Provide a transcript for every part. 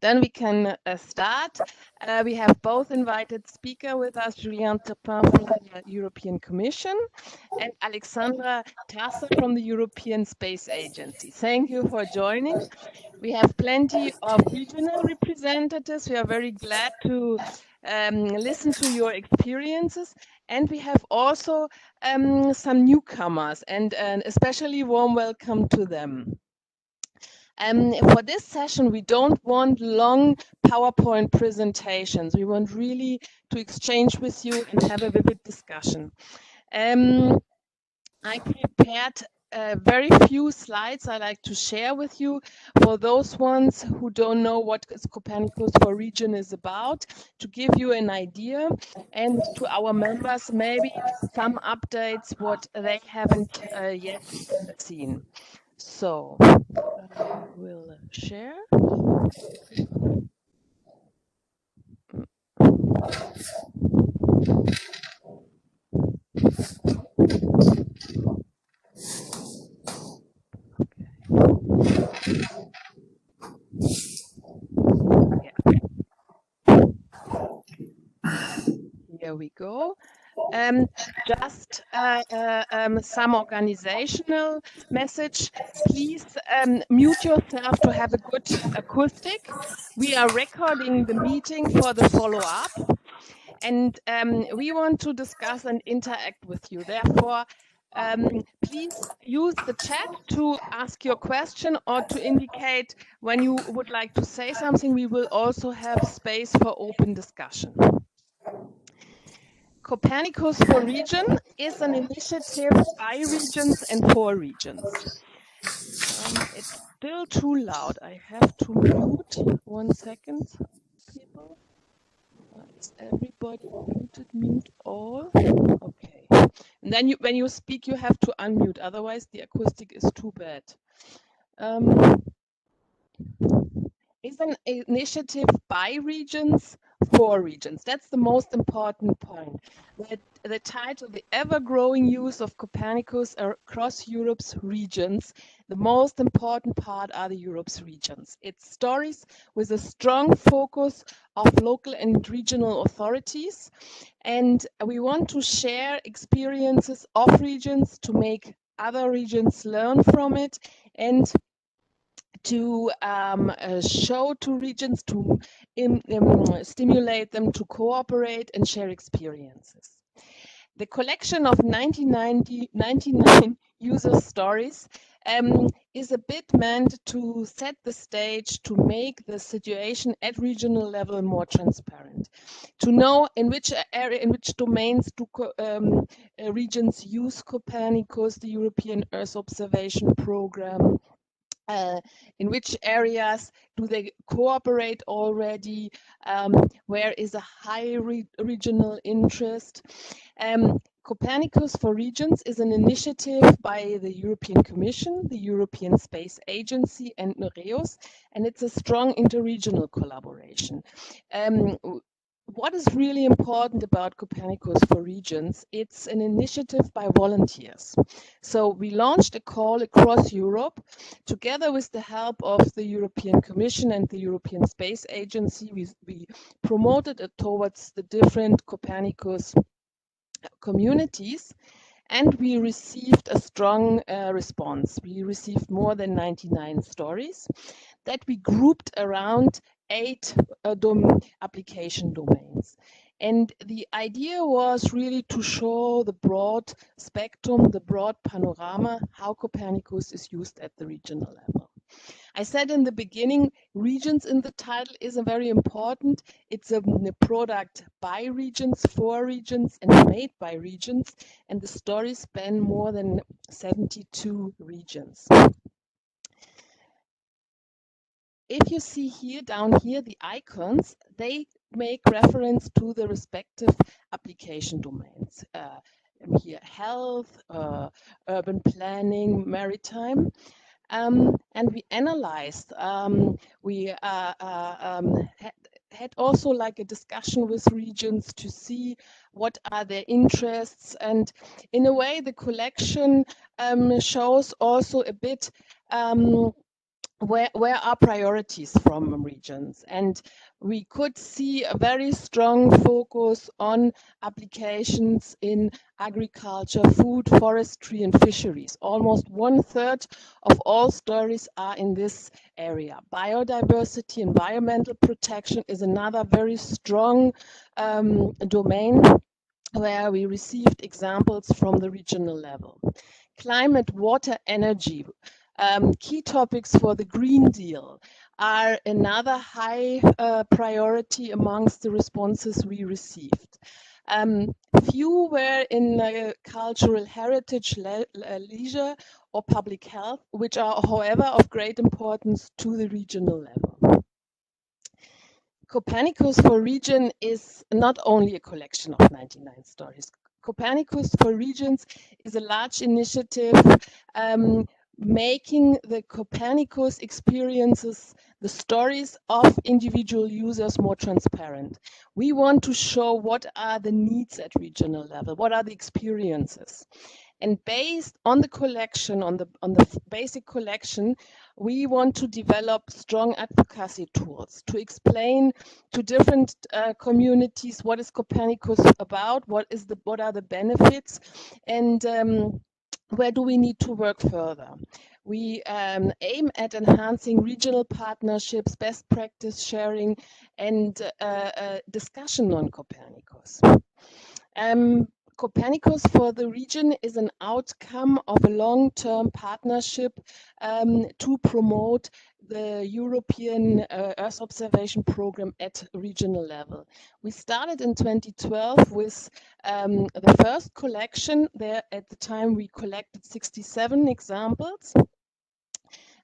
Then we can start. We have both invited speaker with us, Julien Turpin from the European Commission and Alexandra Tasser from the European Space Agency. Thank you for joining. We have plenty of regional representatives. We are very glad to listen to your experiences. And we have also some newcomers, and especially warm welcome to them. For this session, we don't want long PowerPoint presentations. We want really to exchange with you and have a vivid discussion. I prepared very few slides I'd like to share with you for those ones who don't know what Copernicus4Regions is about, to give you an idea, and to our members maybe some updates what they haven't yet seen. So I will share. Here we go. Just some organizational message. Please mute yourself to have a good acoustic. We are recording the meeting for the follow-up, and we want to discuss and interact with you. Therefore, please use the chat to ask your question or to indicate when you would like to say something. We will also have space for open discussion. Copernicus4Regions is an initiative by regions and for regions. It's still too loud. I have to mute. 1 second, people. Is everybody muted? Mute all. Okay. And then when you speak, you have to unmute. Otherwise, the acoustic is too bad. Is an initiative by regions for regions. That's the most important point. The title, the ever-growing use of Copernicus across Europe's regions, the most important part are the Europe's regions. It's stories with a strong focus of local and regional authorities. And we want to share experiences of regions to make other regions learn from it, and to show to regions, to stimulate them to cooperate and share experiences. The collection of 99 user stories is a bit meant to set the stage, to make the situation at regional level more transparent, to know in which area, in which domains do regions use Copernicus, the European Earth Observation Program. In which areas do they cooperate already? Where is a high regional interest? Copernicus4Regions is an initiative by the European Commission, the European Space Agency, and Nereus, and it's a strong interregional collaboration. What is really important about Copernicus4Regions? It's an initiative by volunteers. So we launched a call across Europe together with the help of the European Commission and the European Space Agency. We promoted it towards the different Copernicus communities, and we received a strong response. We received more than 99 stories that we grouped around 8 application domains. And the idea was really to show the broad spectrum, the broad panorama, how Copernicus is used at the regional level. I said in the beginning, regions in the title is a very important. It's a product by regions, for regions, and made by regions. And the stories span more than 72 regions. If you see here, down here, the icons, they make reference to the respective application domains. Here, health, urban planning, maritime. And we analyzed, we had also like a discussion with regions to see what are their interests. And in a way, the collection shows also a bit where are priorities from regions? And we could see a very strong focus on applications in agriculture, food, forestry, and fisheries. Almost 1/3 of all stories are in this area. Biodiversity, environmental protection is another very strong domain where we received examples from the regional level. Climate, water, energy, key topics for the Green Deal are another high priority amongst the responses we received. Few were in cultural heritage, leisure, or public health, which are, however, of great importance to the regional level. Copernicus4Regions is not only a collection of 99 stories. Copernicus4Regions is a large initiative making the Copernicus experiences, the stories of individual users, more transparent. We want to show what are the needs at regional level, what are the experiences. And based on the collection, on the basic collection, we want to develop strong advocacy tools to explain to different communities what is Copernicus about, what are the benefits, and where do we need to work further. We aim at enhancing regional partnerships, best practice sharing, and discussion on Copernicus. Copernicus for the region is an outcome of a long-term partnership to promote the European Earth observation program at regional level. We started in 2012 with the first collection. There at the time we collected 67 examples.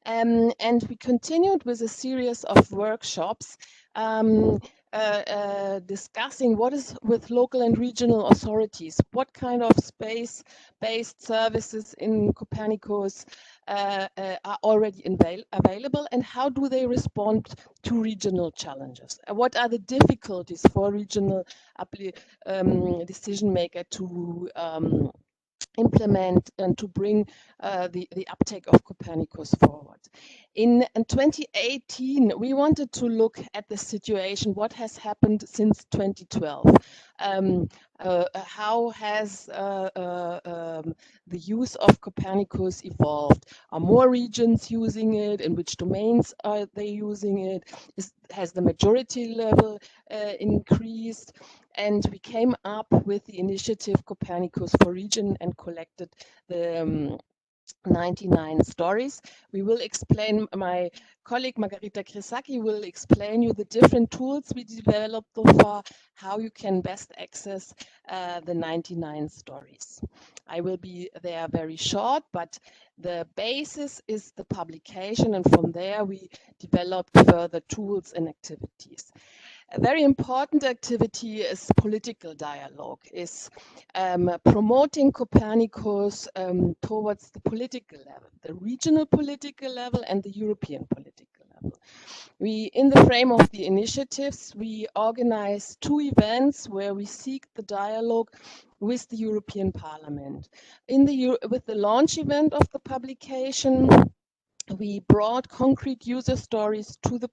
And we continued with a series of workshops discussing what is with local and regional authorities, what kind of space-based services in Copernicus are already available, and how do they respond to regional challenges? What are the difficulties for regional decision maker to implement and to bring the uptake of Copernicus forward. In 2018, we wanted to look at the situation, what has happened since 2012. How has the use of Copernicus evolved? Are more regions using it? In which domains are they using it? Has the majority level increased? And we came up with the initiative Copernicus4Regions and collected the 99 stories. We will explain, my colleague Margarita Kresaki will explain you the different tools we developed so far, how you can best access the 99 stories. I will be there very short, but the basis is the publication, and from there we developed further tools and activities. A very important activity is political dialogue, is promoting Copernicus towards the political level, the regional political level and the European political level. In the frame of the initiatives, we organize 2 events where we seek the dialogue with the European Parliament. With the launch event of the publication, we brought concrete user stories to the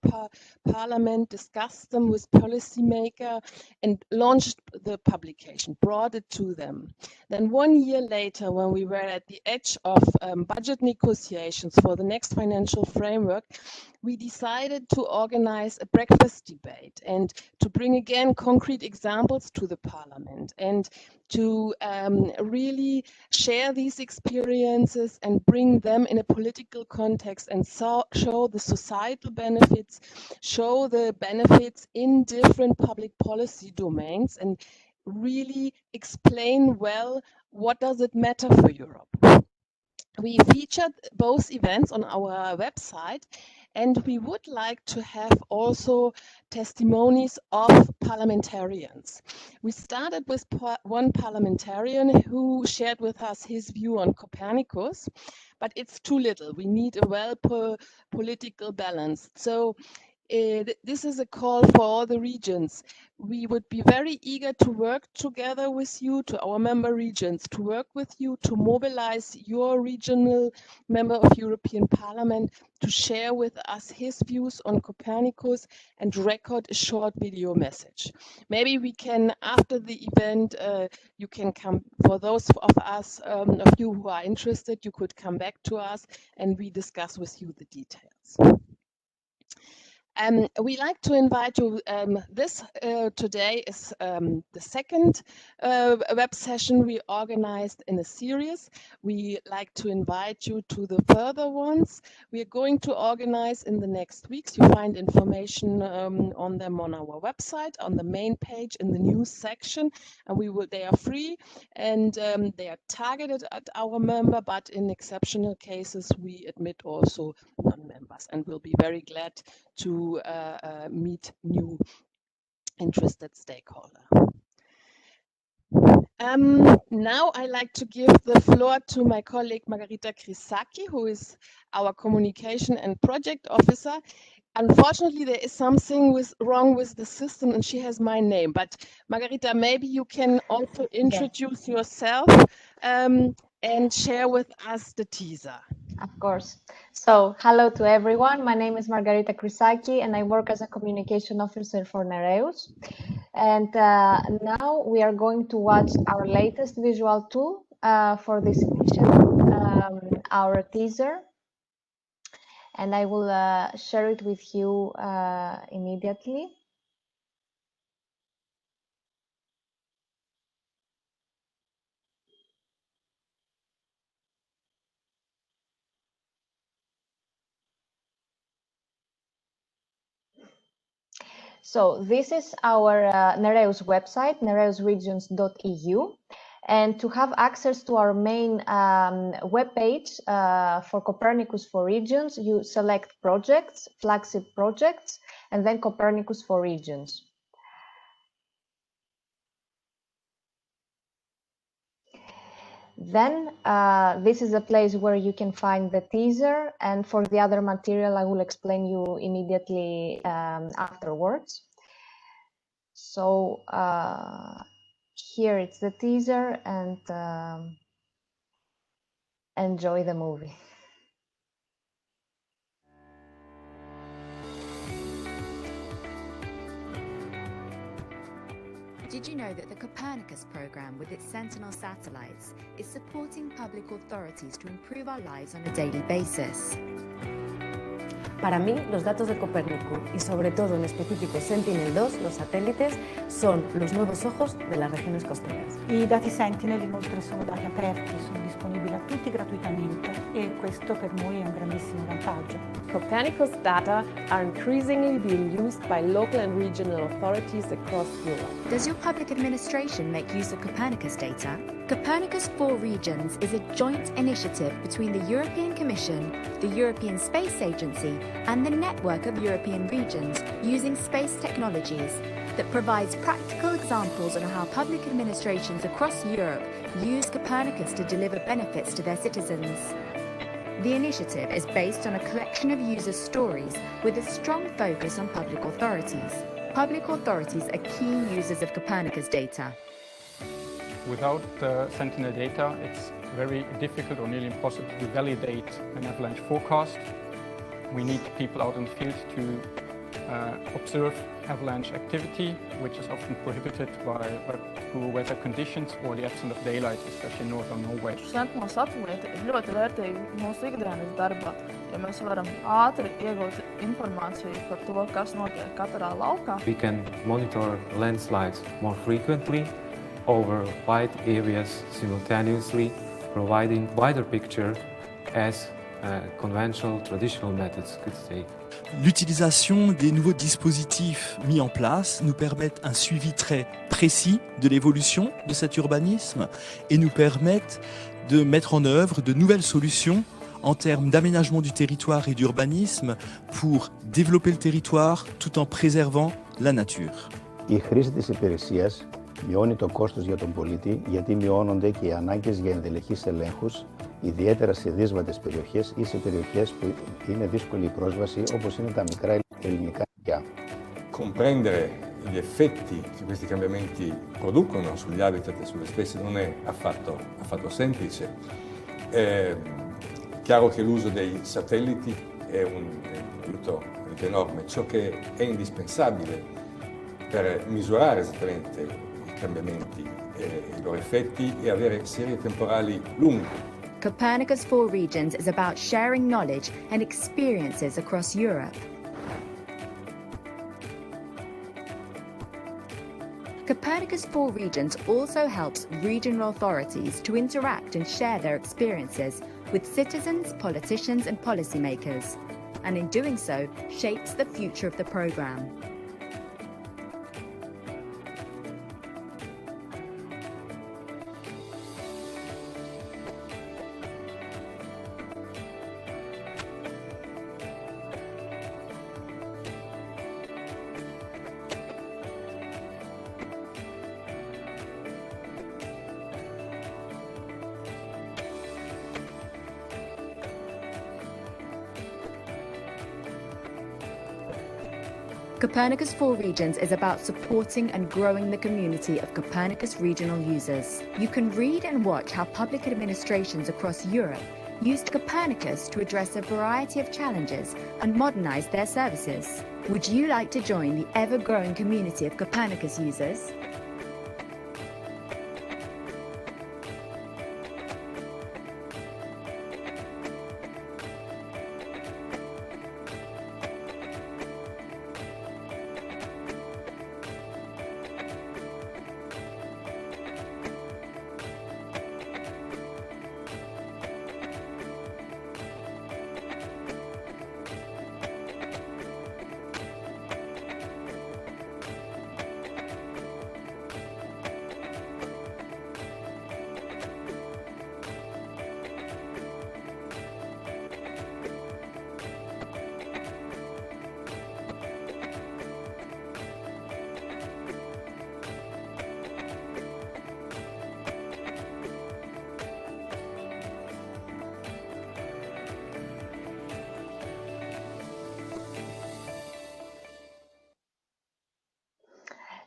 Parliament, discussed them with policymakers, and launched the publication, brought it to them. Then 1 year later, when we were at the edge of budget negotiations for the next financial framework, we decided to organize a breakfast debate and to bring again concrete examples to the Parliament and to really share these experiences and bring them in a political context and show the societal benefits, show the benefits in different public policy domains, and really explain well what does it matter for Europe. We featured both events on our website, and we would like to have also testimonies of parliamentarians. We started with one parliamentarian who shared with us his view on Copernicus, but it's too little. We need a political balance. So This is a call for all the regions. We would be very eager to work together with you, to our member regions, to work with you, to mobilize your regional member of European Parliament to share with us his views on Copernicus and record a short video message. Maybe we can, after the event, you can come, for those of us, of you who are interested, you could come back to us and we discuss with you the details. We like to invite you, this today is the second web session we organized in a series. We like to invite you to the further ones. We are going to organize in the next weeks. You find information on them on our website, on the main page in the news section, and they are free and they are targeted at our member, but in exceptional cases, we admit also non-members, and we'll be very glad to meet new interested stakeholders. Now I like to give the floor to my colleague Margarita Krisaki, who is our communication and project officer. Unfortunately, there is something wrong with the system and she has my name. But Margarita, maybe you can also introduce yourself and share with us the teaser. Of course. So, hello to everyone. My name is Margarita Krisaki and I work as a communication officer for Nereus. And now we are going to watch our latest visual tool for this initiative, our teaser. And I will share it with you immediately. So this is our Nereus website, nereusregions.eu. And to have access to our main web page for Copernicus4Regions, you select projects, flagship projects, and then Copernicus4Regions. Then this is a place where you can find the teaser, and for the other material I will explain you immediately afterwards. So here it's the teaser, and enjoy the movie. Did you know that the Copernicus program, with its Sentinel satellites, is supporting public authorities to improve our lives on a daily basis? Para mí, los datos de Copérnico y sobre todo en específico Sentinel-2, los satélites, son los nuevos ojos de las regiones costeras. I dati Sentinel inoltre sono dati aperti, sono disponibili a tutti gratuitamente e questo per noi è un grandissimo vantaggio. Copernicus data are increasingly being used by local and regional authorities across Europe. Does your public administration make use of Copernicus data? Copernicus4Regions is a joint initiative between the European Commission, the European Space Agency, and the network of European regions using space technologies that provides practical examples on how public administrations across Europe use Copernicus to deliver benefits to their citizens. The initiative is based on a collection of user stories with a strong focus on public authorities. Public authorities are key users of Copernicus data. Without Sentinel data, it's very difficult or nearly impossible to validate an avalanche forecast. We need people out in the field to observe avalanche activity, which is often prohibited by poor weather conditions or the absence of daylight, especially in northern Norway. Sentinel satelīti ir ļoti vērtīgi mūsu ikdienas darbā, ja mēs varam ātri iegūt informāciju par to, kas notiek katrā laukā. We can monitor landslides more frequently over wide areas simultaneously, providing wider picture as conventional, traditional methods could take. L'utilisation des nouveaux dispositifs mis en place nous permettent un suivi très précis de l'évolution de cet urbanisme et nous permettent de mettre en œuvre de nouvelles solutions en termes d'aménagement du territoire et d'urbanisme pour développer le territoire tout en préservant la nature. Η χρήση της υπηρεσίας μειώνει το κόστος για τον πολίτη γιατί μειώνονται και οι ανάγκες για ενδελεχείς ελέγχους, ιδιαίτερα σε δύσβατες περιοχές ή σε περιοχές που είναι δύσκολη η πρόσβαση, όπως είναι τα μικρά ελληνικά νησιά. comprendere gli effetti che questi cambiamenti producono sugli habitat e sulle specie non è affatto semplice. È chiaro che l'uso dei satelliti è un aiuto enorme. Ciò che è indispensabile per misurare esattamente i cambiamenti e i loro effetti è avere serie temporali lunghe. Copernicus4Regions is about sharing knowledge and experiences across Europe. Copernicus4Regions also helps regional authorities to interact and share their experiences with citizens, politicians and policymakers, and in doing so, shapes the future of the programme. Copernicus4Regions is about supporting and growing the community of Copernicus regional users. You can read and watch how public administrations across Europe used Copernicus to address a variety of challenges and modernize their services. Would you like to join the ever-growing community of Copernicus users?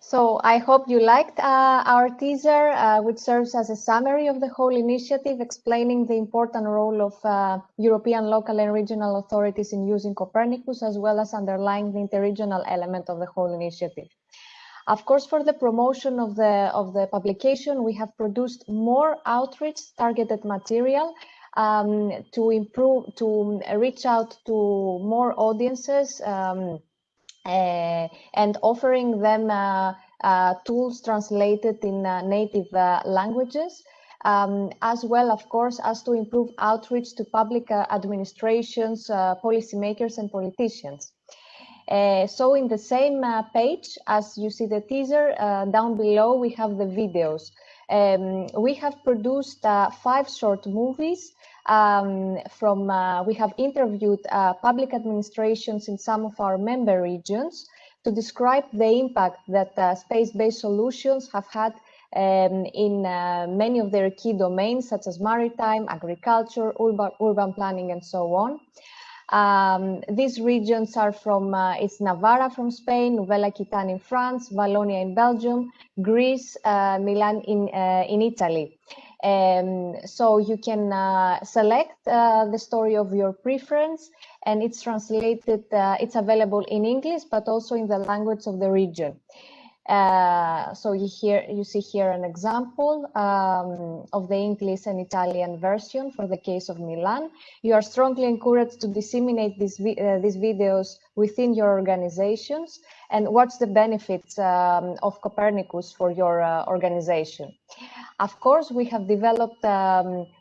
So I hope you liked our teaser, which serves as a summary of the whole initiative, explaining the important role of European local and regional authorities in using Copernicus, as well as underlying the interregional element of the whole initiative. Of course, for the promotion of the publication, we have produced more outreach targeted material to reach out to more audiences and offering them tools translated in native languages, as well, of course, as to improve outreach to public administrations, policymakers and politicians. So in the same page, as you see the teaser, down below we have the videos. We have produced 5 short movies. We have interviewed public administrations in some of our member regions to describe the impact that space-based solutions have had in many of their key domains, such as maritime, agriculture, urban planning, and so on. These regions are from, it's Navarra from Spain, Nouvelle-Aquitaine in France, Wallonia in Belgium, Greece, Milan in Italy. So you can select the story of your preference, and it's translated, it's available in English, but also in the language of the region. So you see here an example of the English and Italian version for the case of Milan. You are strongly encouraged to disseminate these videos within your organizations and watch the benefits of Copernicus for your organization. Of course, we have developed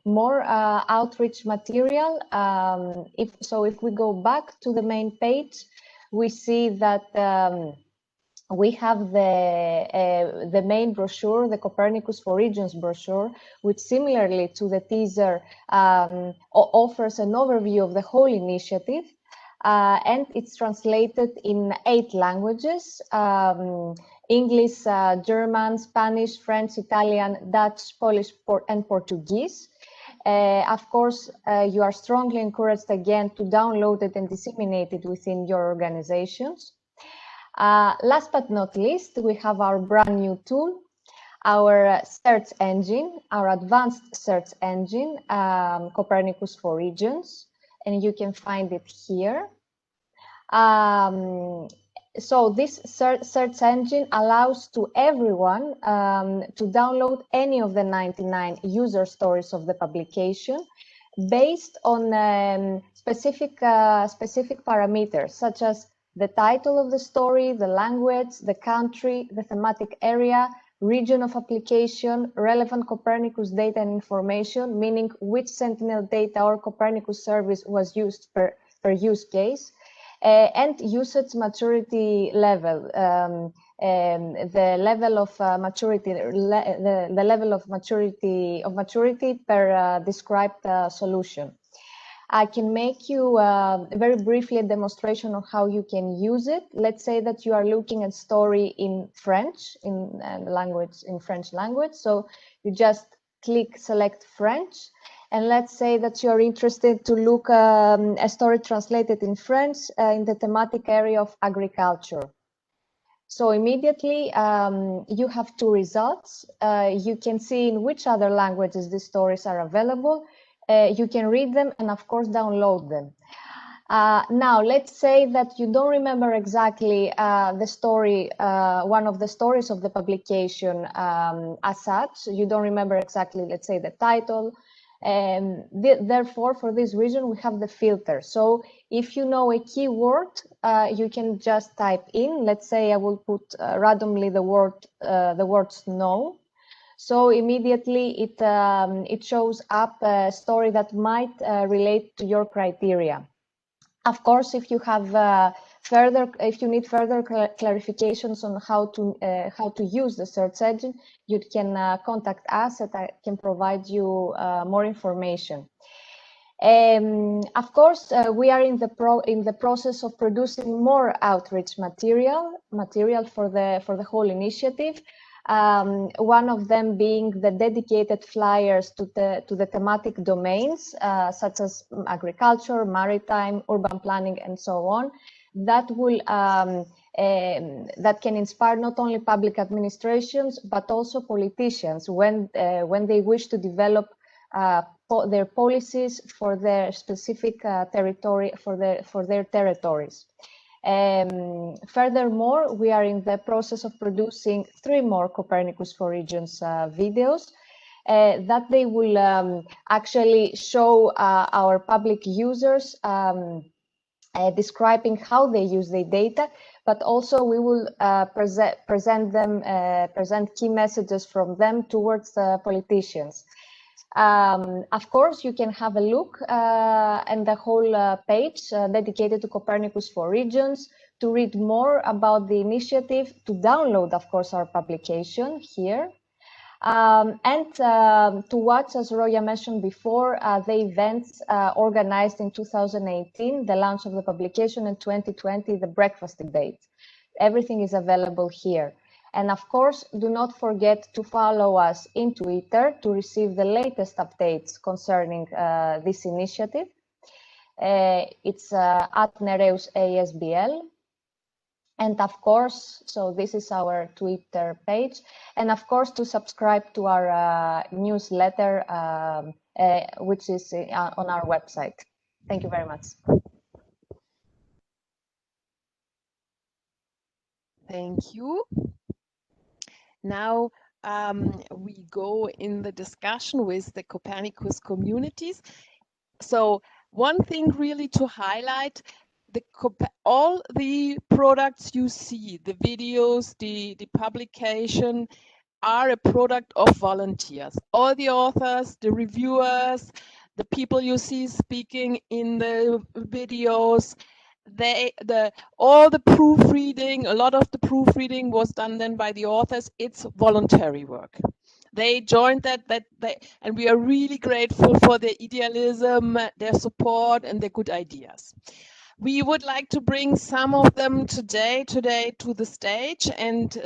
more outreach material. If we go back to the main page, we see that we have the main brochure, the Copernicus4Regions brochure, which similarly to the teaser offers an overview of the whole initiative, and it's translated in 8 languages, English, German, Spanish, French, Italian, Dutch, Polish, and Portuguese. Of course, you are strongly encouraged again to download it and disseminate it within your organizations. Last but not least, we have our brand new tool, our search engine, our advanced search engine, Copernicus4Regions, and you can find it here. So this search engine allows to everyone to download any of the 99 user stories of the publication based on specific parameters, such as the title of the story, the language, the country, the thematic area, region of application, relevant Copernicus data and information, meaning which Sentinel data or Copernicus service was used per use case, and usage maturity level, the level of maturity, the level of maturity per described solution. I can make you very briefly a demonstration of how you can use it. Let's say that you are looking at story in French, in French language. So you just select French, and let's say that you are interested to look a story translated in French in the thematic area of agriculture. So immediately you have two results. You can see in which other languages these stories are available. You can read them and of course download them. Now let's say that you don't remember exactly the story, one of the stories of the publication as such. You don't remember exactly, let's say, the title. Therefore, for this reason, we have the filter. So if you know a keyword, you can just type in, let's say I will put randomly the words no. So immediately it shows up a story that might relate to your criteria. Of course, if you have if you need further clarifications on how to use the search engine, you can contact us, and I can provide you more information. Of course, we are in the process of producing more outreach material for the whole initiative. One of them being the dedicated flyers to the thematic domains, such as agriculture, maritime, urban planning, and so on. That will that can inspire not only public administrations but also politicians when they wish to develop their policies for their specific territory, for their territories. Furthermore, we are in the process of producing 3 more Copernicus4Regions videos that they will actually show our public users describing how they use their data, but also we will present key messages from them towards politicians. Of course, you can have a look and the whole page dedicated to Copernicus4Regions to read more about the initiative, to download, of course, our publication here, and to watch, as Roya mentioned before, the events organized in 2018, the launch of the publication, in 2020, the breakfast debate. Everything is available here. And of course, do not forget to follow us in Twitter to receive the latest updates concerning this initiative. It's at Nereus ASBL. And of course, so this is our Twitter page. And of course, to subscribe to our newsletter, which is on our website. Thank you very much. Thank you. Now we go in the discussion with the Copernicus communities. So one thing really to highlight, all the products you see, the videos, the publication, are a product of volunteers. All the authors, the reviewers, the people you see speaking in the videos, all the proofreading, a lot of the proofreading was done then by the authors. It's voluntary work. They joined and we are really grateful for their idealism, their support, and their good ideas. we would like to bring some of them today to the stage and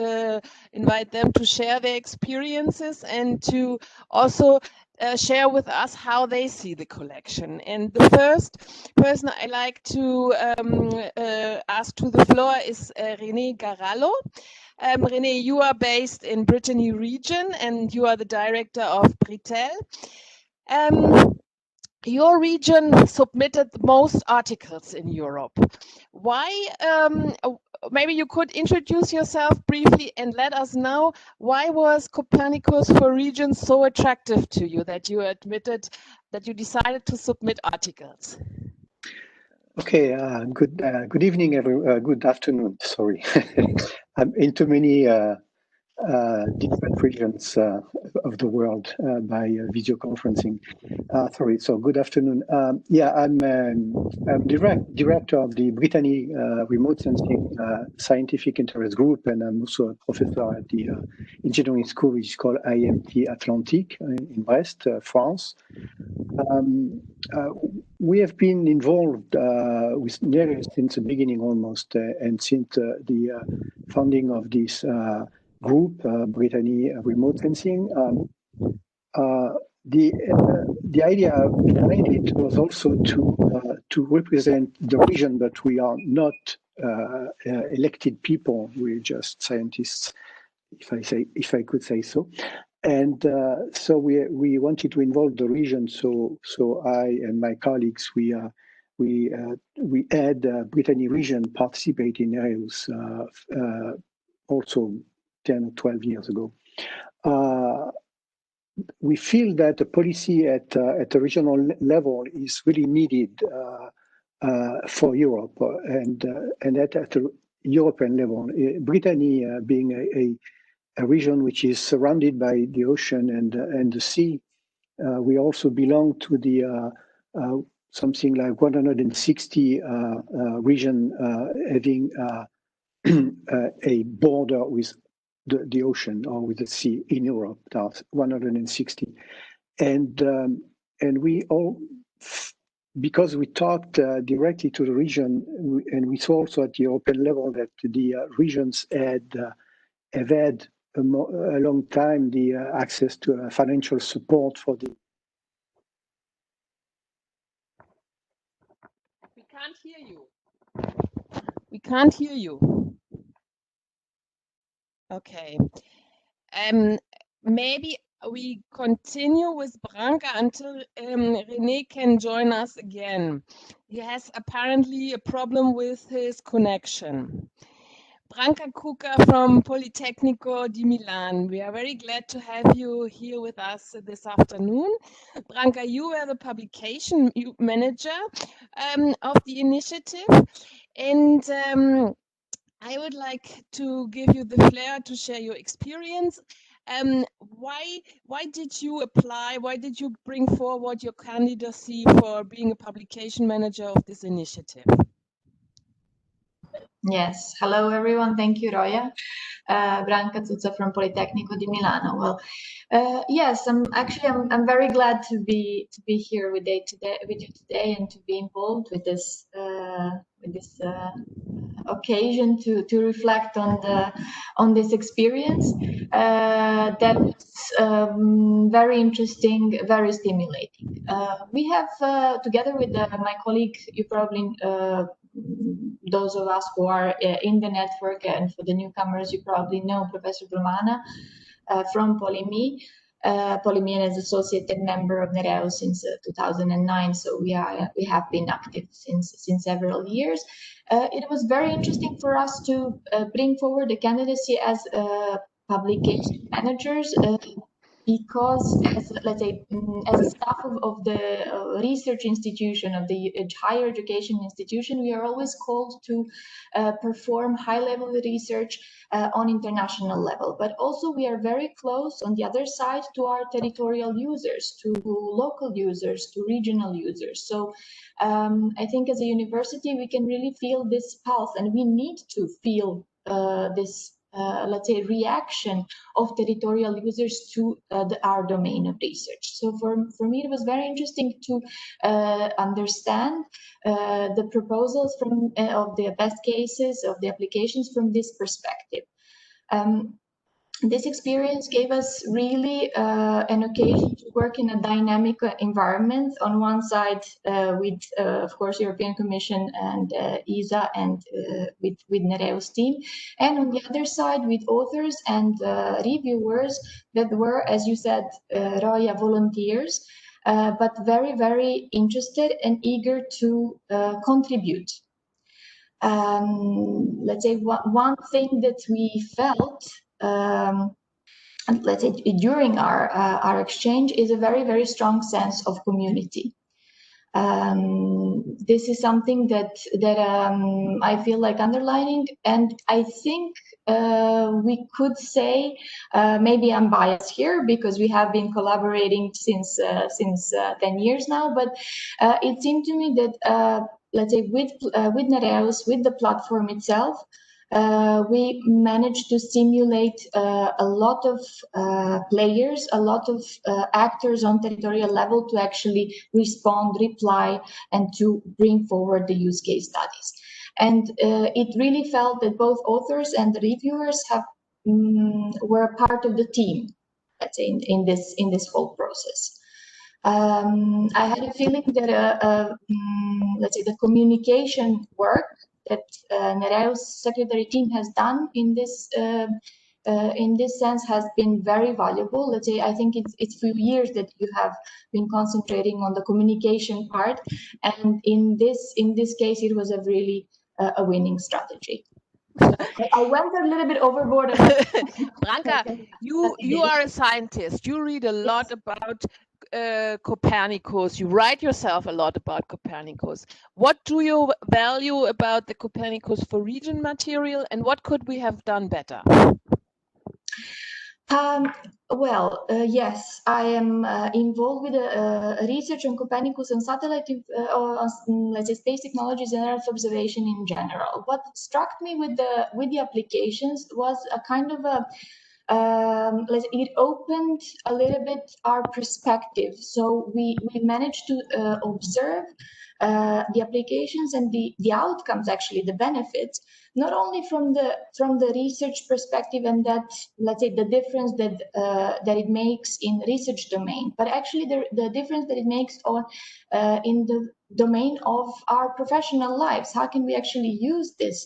invite them to share their experiences and to also share with us how they see the collection. And the first person I like to ask to the floor is René Garallo. René, you are based in Brittany region and you are the director of Britel. Your region submitted the most articles in Europe. Why? Maybe you could introduce yourself briefly and let us know why was Copernicus4Regions so attractive to you that you decided to submit articles? Okay, good evening, good afternoon, sorry. I'm into many different regions of the world by video conferencing. Sorry, so good afternoon. Yeah, I'm director of the Brittany Remote Sensing Scientific Interest Group, and I'm also a professor at the engineering school, which is called IMT Atlantique in Brest, France. We have been involved with Nereus since the beginning almost, and since the founding of this group, Brittany Remote Sensing. The idea behind it was also to represent the region, but we are not elected people. We're just scientists, if I could say so. And so we wanted to involve the region. So I and my colleagues we had Brittany region participate in Nereus also 10 or 12 years ago. We feel that the policy at the regional level is really needed for Europe and at the European level. Brittany being a region which is surrounded by the ocean and the sea. We also belong to the something like 160 region having a border with the ocean or with the sea in Europe. That's 160, and we all, because we talked directly to the region, and we saw also at the European level that the regions have had a long time the access to financial support for the. We can't hear you. We can't hear you. Okay. Maybe we continue with Branka until René can join us again. He has apparently a problem with his connection. Branka Kuka from Politecnico di Milan. We are very glad to have you here with us this afternoon. Branka, you are the publication manager of the initiative, and I would like to give you the flair to share your experience. Why did you apply? Why did you bring forward your candidacy for being a publication manager of this initiative? Yes, hello everyone. Thank you, Roya. Branka Zuzza from Politecnico di Milano. Well, yes, I'm very glad to be here with you today and to be involved with this occasion to reflect on this experience that was very interesting, very stimulating. We have together with my colleague, you probably those of us who are in the network, and for the newcomers, you probably know Professor Brumana from Polyme. Polyme is associated member of Nereus since 2009, so we have been active since several years. It was very interesting for us to bring forward the candidacy as publication managers because as, let's say, as a staff of the research institution, of the higher education institution, we are always called to perform high-level research on international level. But also we are very close on the other side to our territorial users, to local users, to regional users. So I think as a university, we can really feel this pulse, and we need to feel this let's say, reaction of territorial users to our domain of research. So for me, it was very interesting to understand the proposals from of the best cases of the applications from this perspective. This experience gave us really an occasion to work in a dynamic environment. On one side, with, of course, European Commission and ESA and with Nereus team, and on the other side with authors and reviewers that were, as you said, Roya, volunteers, but very, very interested and eager to contribute. Let's say one thing that we felt, let's say during our exchange, is a very, very strong sense of community. This is something that I feel like underlining, and I think we could say, maybe I'm biased here because we have been collaborating since 10 years now, but it seemed to me that let's say with Nereus, with the platform itself, we managed to stimulate a lot of players, a lot of actors on territorial level to actually respond, reply, and to bring forward the use case studies. And it really felt that both authors and the reviewers were a part of the team, let's say, in this whole process. I had a feeling that let's say the communication work that Nereus secretary team has done in this sense has been very valuable. Let's say I think it's few years that you have been concentrating on the communication part, and in this case it was a really a winning strategy. I went a little bit overboard. Branka, you are a scientist. You read a lot about Copernicus. You write yourself a lot about Copernicus. What do you value about the Copernicus4Regions material, and what could we have done better? Well, yes, I am involved with research on Copernicus and satellite, or let's say space technologies and Earth observation in general. What struck me with the applications was a kind of a it opened a little bit our perspective. So we managed to observe the applications and the outcomes, actually the benefits, not only from the research perspective and that, let's say, the difference that it makes in research domain, but actually the difference that it makes on in the domain of our professional lives. How can we actually use this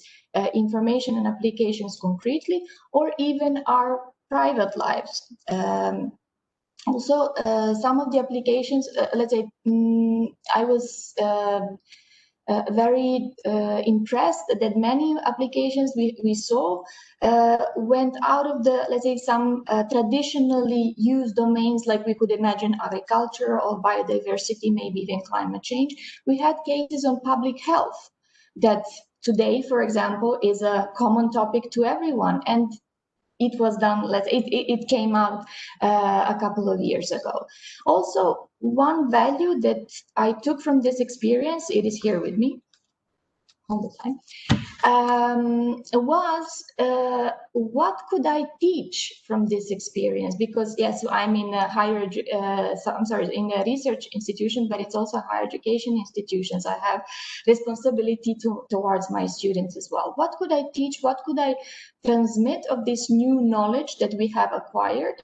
information and applications concretely, or even our private lives? Also, some of the applications, let's say, I was very impressed that many applications we saw went out of the, let's say, some traditionally used domains, like we could imagine agriculture or biodiversity, maybe even climate change. We had cases on public health that today, for example, is a common topic to everyone, and it was done, it came out a couple of years ago. Also, one value that I took from this experience, it is here with me all the time, was what could I teach from this experience? Because yes, I'm in a in a research institution, but it's also higher education institutions. I have responsibility towards my students as well. What could I teach? What could I transmit of this new knowledge that we have acquired?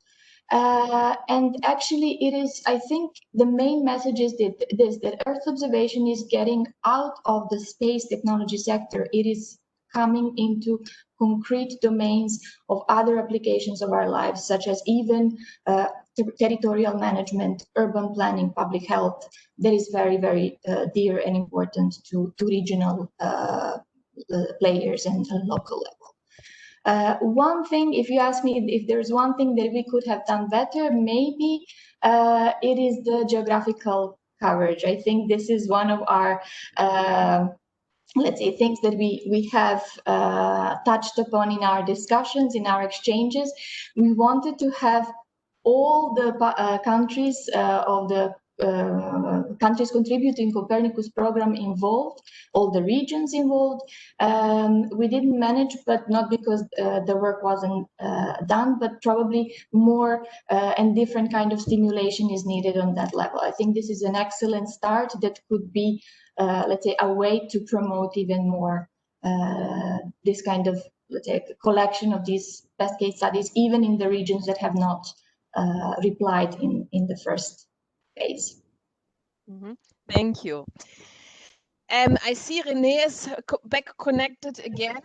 And actually, it is, I think, the main message is that Earth observation is getting out of the space technology sector. It is coming into concrete domains of other applications of our lives, such as even territorial management, urban planning, public health. That is very, very dear and important to regional players and local level. One thing, if you ask me if there's one thing that we could have done better, maybe it is the geographical coverage. I think this is one of our, let's say, things that we have touched upon in our discussions, in our exchanges. We wanted to have all the countries of the countries contributing Copernicus program involved, all the regions involved. We didn't manage, but not because the work wasn't done, but probably more and different kind of stimulation is needed on that level. I think this is an excellent start that could be, let's say, a way to promote even more this kind of, let's say, collection of these best case studies, even in the regions that have not replied in the first phase. Thank you. I see René is back connected again.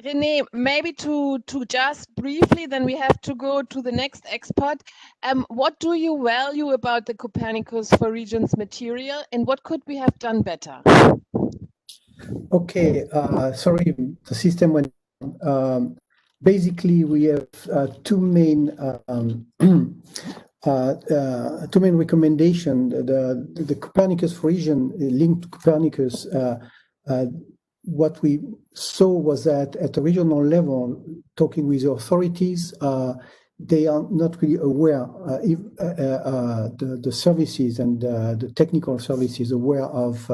René, maybe to just briefly, then we have to go to the next expert. What do you value about the Copernicus4Regions material, and what could we have done better? Okay, sorry, the system went. Basically, we have two main recommendations. The Copernicus4Region linked to Copernicus. What we saw was that at the regional level, talking with the authorities, they are not really aware if the services and the technical services aware of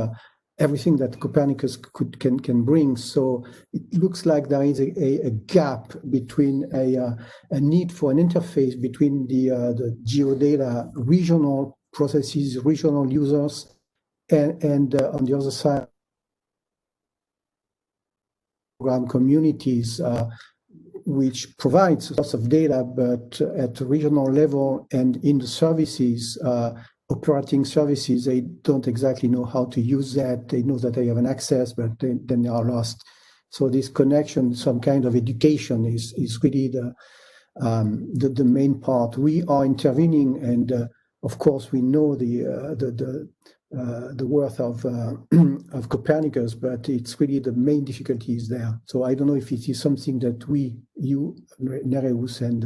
everything that Copernicus can bring. So it looks like there is a gap between a need for an interface between the geodata regional processes, regional users, and on the other side, program communities, which provides lots of data, but at the regional level and in the services, operating services, they don't exactly know how to use that. They know that they have an access, but then they are lost. So this connection, some kind of education is really the main part. We are intervening, and of course we know the worth of Copernicus, but it's really the main difficulty is there. So I don't know if it is something that you, Nereus, and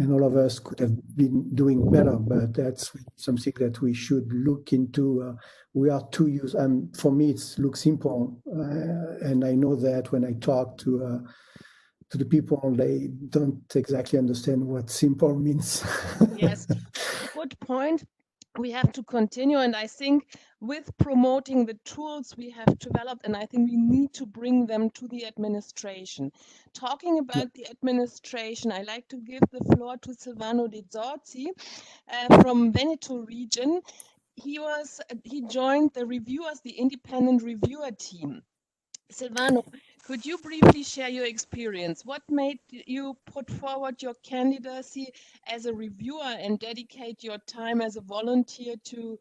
all of us could have been doing better, but that's something that we should look into. We are too used, and for me it looks simple, and I know that when I talk to the people, they don't exactly understand what simple means. Yes, that's a good point. We have to continue, and I think with promoting the tools we have developed, and I think we need to bring them to the administration. Talking about the administration, I like to give the floor to Silvano De Zorzi from Veneto region. He joined the reviewers, the independent reviewer team. Silvano, could you briefly share your experience? What made you put forward your candidacy as a reviewer and dedicate your time as a volunteer to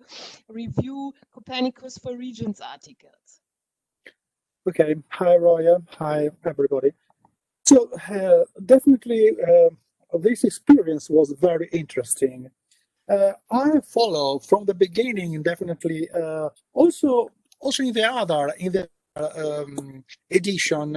review Copernicus4Regions articles? Okay, hi Roya, hi everybody. So definitely this experience was very interesting. I follow from the beginning, definitely also in the edition,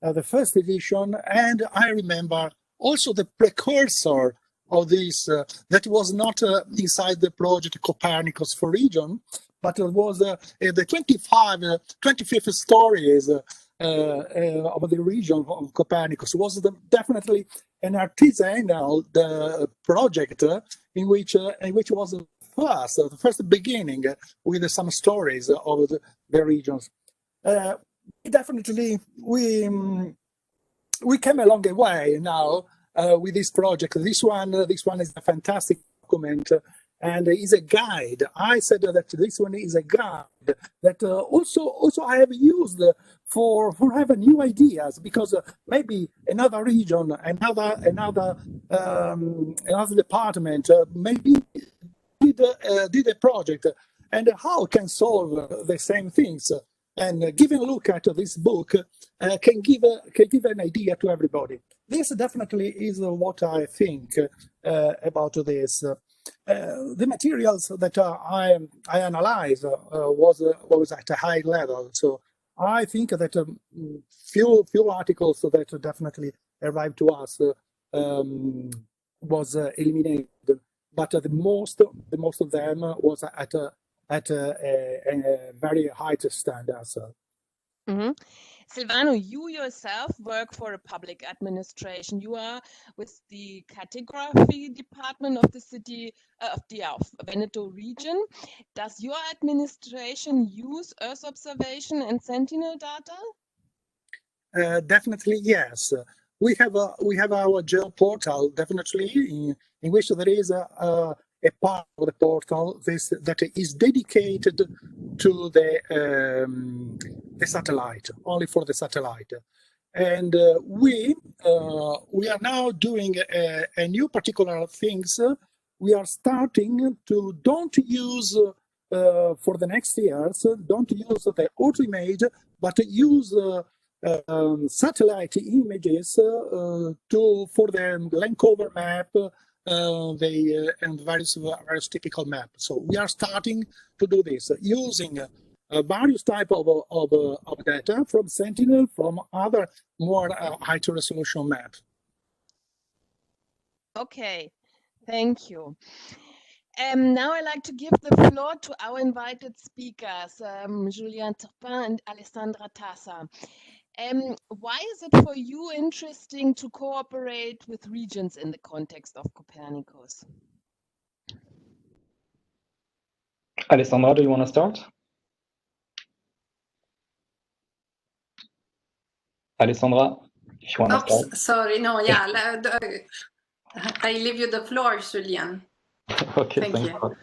the first edition, and I remember also the precursor of this that was not inside the project Copernicus4Regions, but it was the 25th stories of the region of Copernicus. It was definitely an artisanal project in which was the first beginning with some stories of the regions. Definitely, we came a long way now with this project. This one is a fantastic document and is a guide. I said that this one is a guide that also I have used for have new ideas, because maybe another region, another department maybe did a project and how can solve the same things. And giving a look at this book can give an idea to everybody. This definitely is what I think about this. The materials that I analyzed was at a high level, so I think that few articles that definitely arrived to us was eliminated, but the most of them was at a very high standard. Mm-hmm. Silvano, you yourself work for a public administration. You are with the cartography department of the city of the Veneto region. Does your administration use Earth observation and sentinel data? Definitely yes. We have our geo portal definitely in which there is a part of the portal that is dedicated to the satellite, only for the satellite. And we are now doing a new particular things. We are starting to don't use for the next years, don't use the auto image, but use satellite images for the land cover map and various typical maps. So we are starting to do this using various type of data from Sentinel, from other more high resolution maps. Okay, thank you. Now I'd like to give the floor to our invited speakers, Julien Turpin and Alessandra Tassa. Why is it for you interesting to cooperate with regions in the context of Copernicus? Alessandra, do you want to start? Alessandra, if you want to start. Sorry, no, yeah, I leave you the floor, Julien. Okay, Thank you.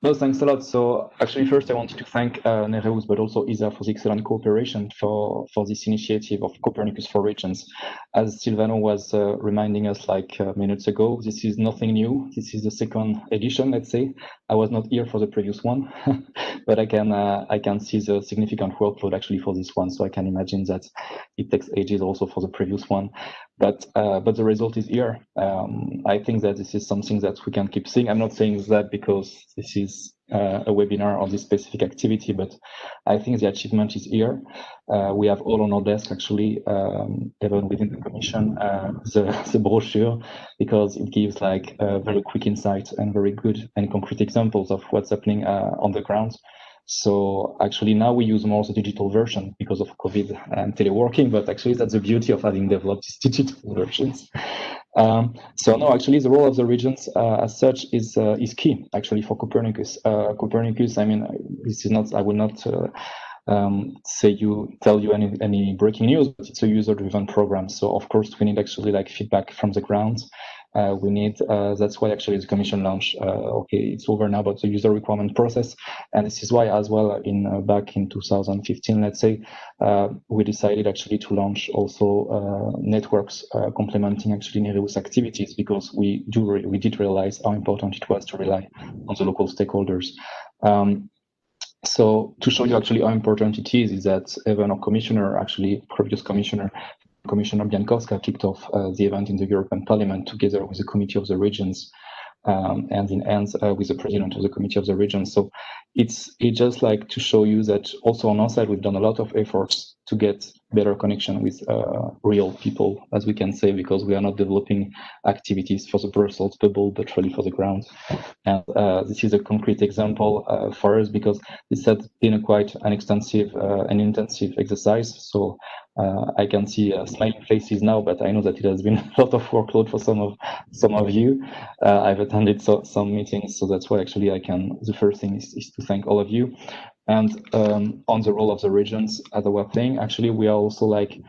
No, thanks a lot. So actually, first I wanted to thank Nereus, but also ISA for the excellent cooperation for this initiative of Copernicus4Regions. As Silvano was reminding us like minutes ago, this is nothing new. This is the second edition, let's say. I was not here for the previous one, but I can see the significant workload actually for this one. So I can imagine that it takes ages also for the previous one. But the result is here. I think that this is something that we can keep seeing. I'm not saying that because this is a webinar on this specific activity, but I think the achievement is here. We have all on our desk actually, even within the Commission, the brochure, because it gives like very quick insights and very good and concrete examples of what's happening on the ground. So actually now we use more the digital version because of COVID and teleworking, but actually that's the beauty of having developed these digital versions. So no, actually the role of the regions as such is key actually for Copernicus. Copernicus, I mean, this is not, I will not tell you any breaking news, but it's a user-driven program. So of course we need actually like feedback from the ground. We need, that's why actually the Commission launched, okay, it's over now, but the user requirement process. And this is why as well back in 2015, let's say, we decided actually to launch also networks complementing actually Nereus activities, because we did realize how important it was to rely on the local stakeholders. So to show you actually how important it is that even our commissioner, actually previous Commissioner Biankowska, kicked off the event in the European Parliament together with the Committee of the Regions, and in hands with the President of the Committee of the Regions. So it's just like to show you that also on our side we've done a lot of efforts to get better connection with real people, as we can say, because we are not developing activities for the Brussels bubble, but really for the ground. And this is a concrete example for us, because this has been quite an extensive and intensive exercise. So I can see smiling faces now, but I know that it has been a lot of workload for some of you. I've attended some meetings, so that's why actually the first thing is to thank all of you. And on the role of the regions as we were playing, actually we are also like,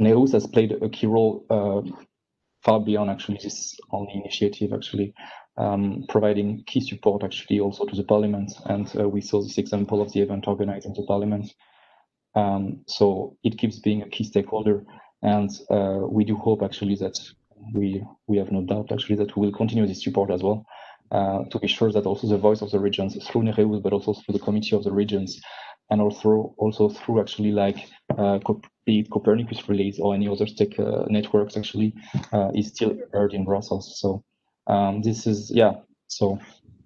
Nereus has played a key role far beyond actually this only initiative, actually providing key support actually also to the Parliament. And we saw this example of the event organized in the Parliament. So it keeps being a key stakeholder, and we do hope actually that we have no doubt actually that we will continue this support as well, to be sure that also the voice of the regions through Nereus, but also through the Committee of the Regions, and also through actually like be it Copernicus relays or any other networks actually is still heard in Brussels. So this is, yeah, so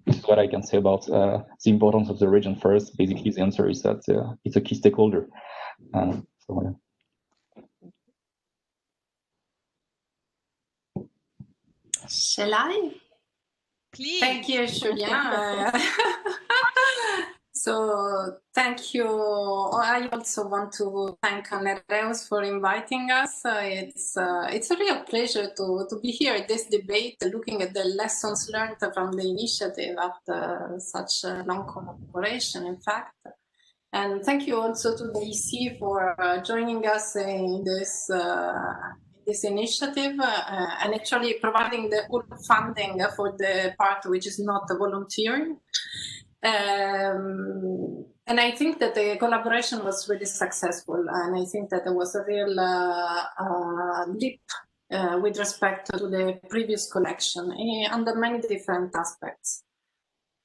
this is what I can say about the importance of the region. First, basically the answer is that it's a key stakeholder. Shall I? Please. Thank you, Julien. So thank you. I also want to thank Nereus for inviting us. It's a real pleasure to be here at this debate, looking at the lessons learned from the initiative after such a long collaboration, in fact. And thank you also to the EC for joining us in this initiative and actually providing the full funding for the part which is not volunteering. And I think that the collaboration was really successful, and I think that there was a real leap with respect to the previous collection under many different aspects.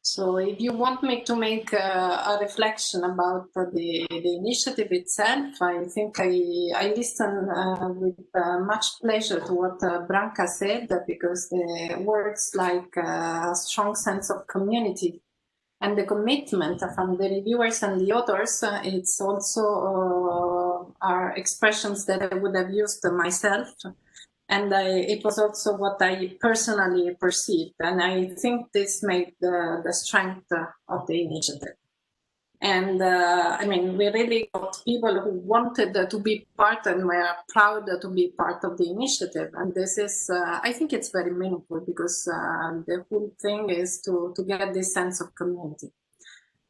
So if you want me to make a reflection about the initiative itself, I think I listen with much pleasure to what Branka said, because the words like a strong sense of community and the commitment from the reviewers and the authors, it's also are expressions that I would have used myself. And it was also what I personally perceived. And I think this made the strength of the initiative. And I mean, we really got people who wanted to be part and were proud to be part of the initiative. And this is, I think it's very meaningful, because the whole thing is to get this sense of community.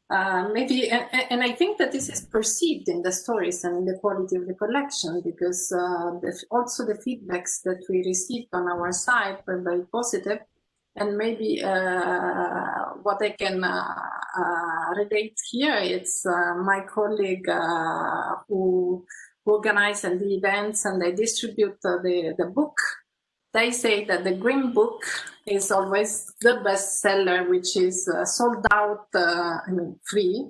Maybe, and I think that this is perceived in the stories and in the quality of the collection, because also the feedbacks that we received on our side were very positive. And maybe what I can relate here, it's my colleague who organized the events and they distribute the book. They say that the Green Book is always the best seller, which is sold out, I mean, free,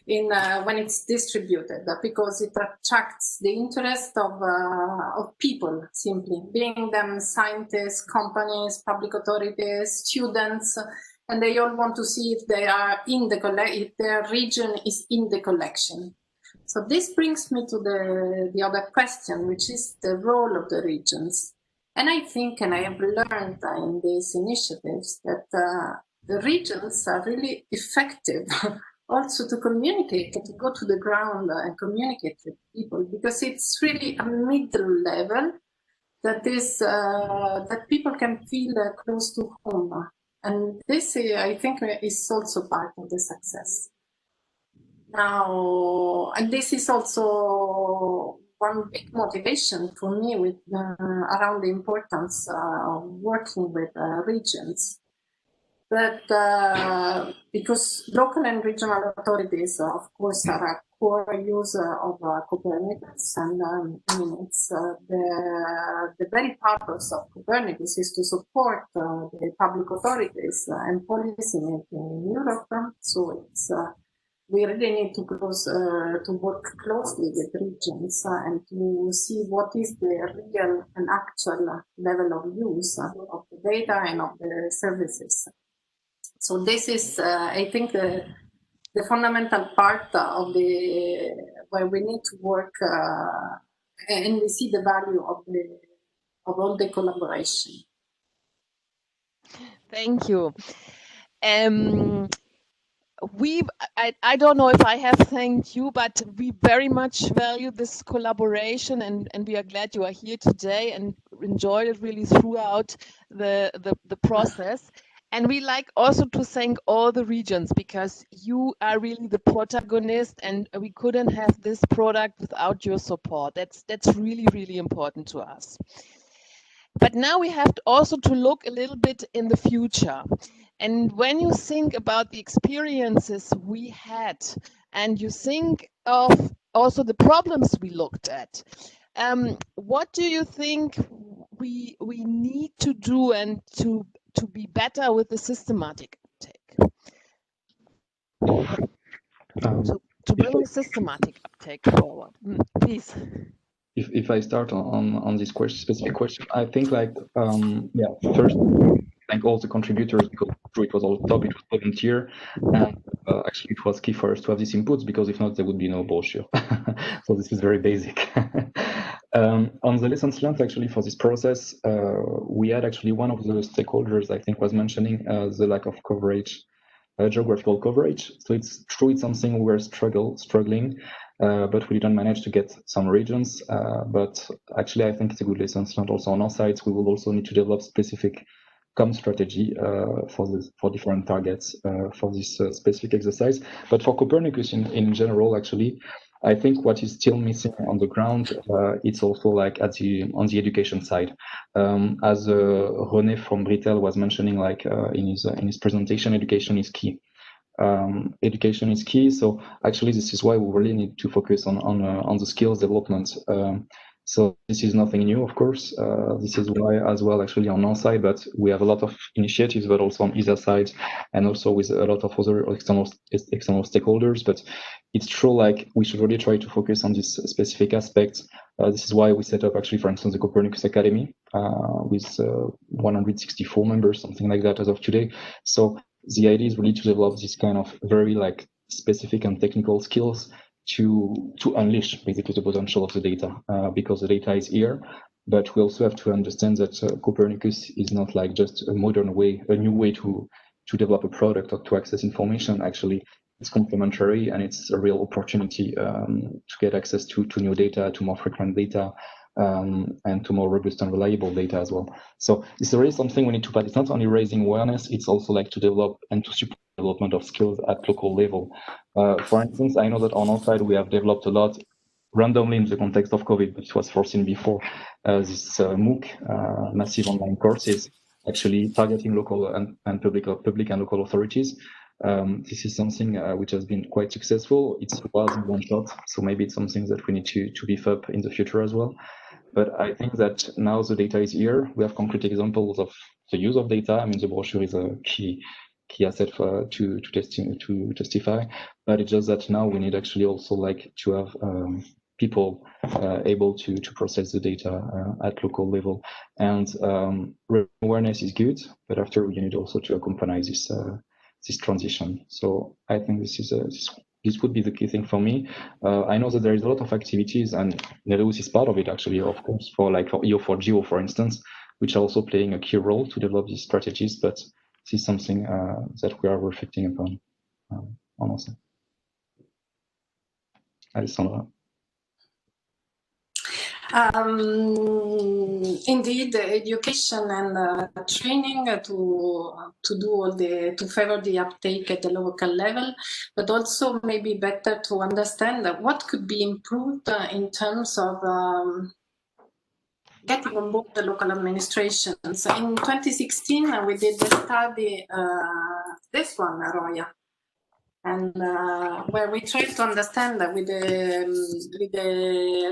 when it's distributed, because it attracts the interest of people, simply, being them scientists, companies, public authorities, students, and they all want to see if they are in the if their region is in the collection. So this brings me to the other question, which is the role of the regions. And I think, and I have learned in these initiatives, that the regions are really effective also to communicate, to go to the ground and communicate with people, because it's really a middle level that is that people can feel close to home. And this, I think, is also part of the success. Now, and this is also one big motivation for me with around the importance of working with regions. But because local and regional authorities, of course, are a core user of Copernicus, and I mean, it's the very purpose of Copernicus is to support the public authorities and policy making in Europe. So it's we really need to work closely with regions and to see what is the real and actual level of use of the data and of the services. So this is, I think, the fundamental part of where we need to work, and we see the value of all the collaboration. Thank you. I don't know if I have thanked you, but we very much value this collaboration, and we are glad you are here today and enjoyed it really throughout the process. And we like also to thank all the regions, because you are really the protagonist, and we couldn't have this product without your support. That's really, really important to us. But now we have also to look a little bit in the future. And when you think about the experiences we had, and you think of also the problems we looked at, what do you think we need to do and to be better with the systematic uptake? So to bring the systematic uptake forward, please. If I start on this specific question, I think first thank all the contributors, because it was all top, it was volunteer, and actually it was key for us to have these inputs, because if not there would be no bullshit. So this is very basic. On the lessons learned actually for this process, we had actually one of the stakeholders I think was mentioning the lack of coverage geographical coverage. So it's true, it's something we're struggling, but we didn't manage to get some regions. But actually, I think it's a good lesson learned also on our side. We will also need to develop specific com strategy for different targets for this specific exercise. But for Copernicus in general, actually, I think what is still missing on the ground, it's also like on the education side. As René from Britel was mentioning, like in his presentation, education is key. Education is key. So actually, this is why we really need to focus on the skills development. So this is nothing new, of course. This is why as well, actually, on our side, but we have a lot of initiatives, but also on either side, and also with a lot of other external stakeholders. But it's true, like we should really try to focus on this specific aspect. This is why we set up, actually, for instance, the Copernicus Academy with 164 members, something like that, as of today. So the idea is really to develop this kind of very like specific and technical skills to unleash basically the potential of the data, because the data is here, but we also have to understand that Copernicus is not like just a modern way, a new way to develop a product or to access information. Actually, it's complementary and it's a real opportunity to get access to new data, to more frequent data, and to more robust and reliable data as well. So it's really something we need to, but it's not only raising awareness, it's also like to develop and to support development of skills at local level. For instance, I know that on our side, we have developed a lot randomly in the context of COVID, but it was foreseen before, this MOOC, massive online courses, actually targeting local and public and local authorities. This is something which has been quite successful. It was one shot, so maybe it's something that we need to beef up in the future as well. But I think that now the data is here. We have concrete examples of the use of data. I mean, the brochure is a key asset for to testify. But it's just that now we need actually also like to have people able to process the data at local level. And awareness is good, but after you need also to accompany this transition. So I think this would be the key thing for me. I know that there is a lot of activities, and Nereus is part of it actually, of course, for EO4Geo, for instance, which are also playing a key role to develop these strategies, but this is something that we are reflecting upon on our side. Alessandra. Indeed, education and training to favor the uptake at the local level, but also maybe better to understand what could be improved in terms of getting on board the local administrations. In 2016, we did the study, this one, Roya, and where we tried to understand with the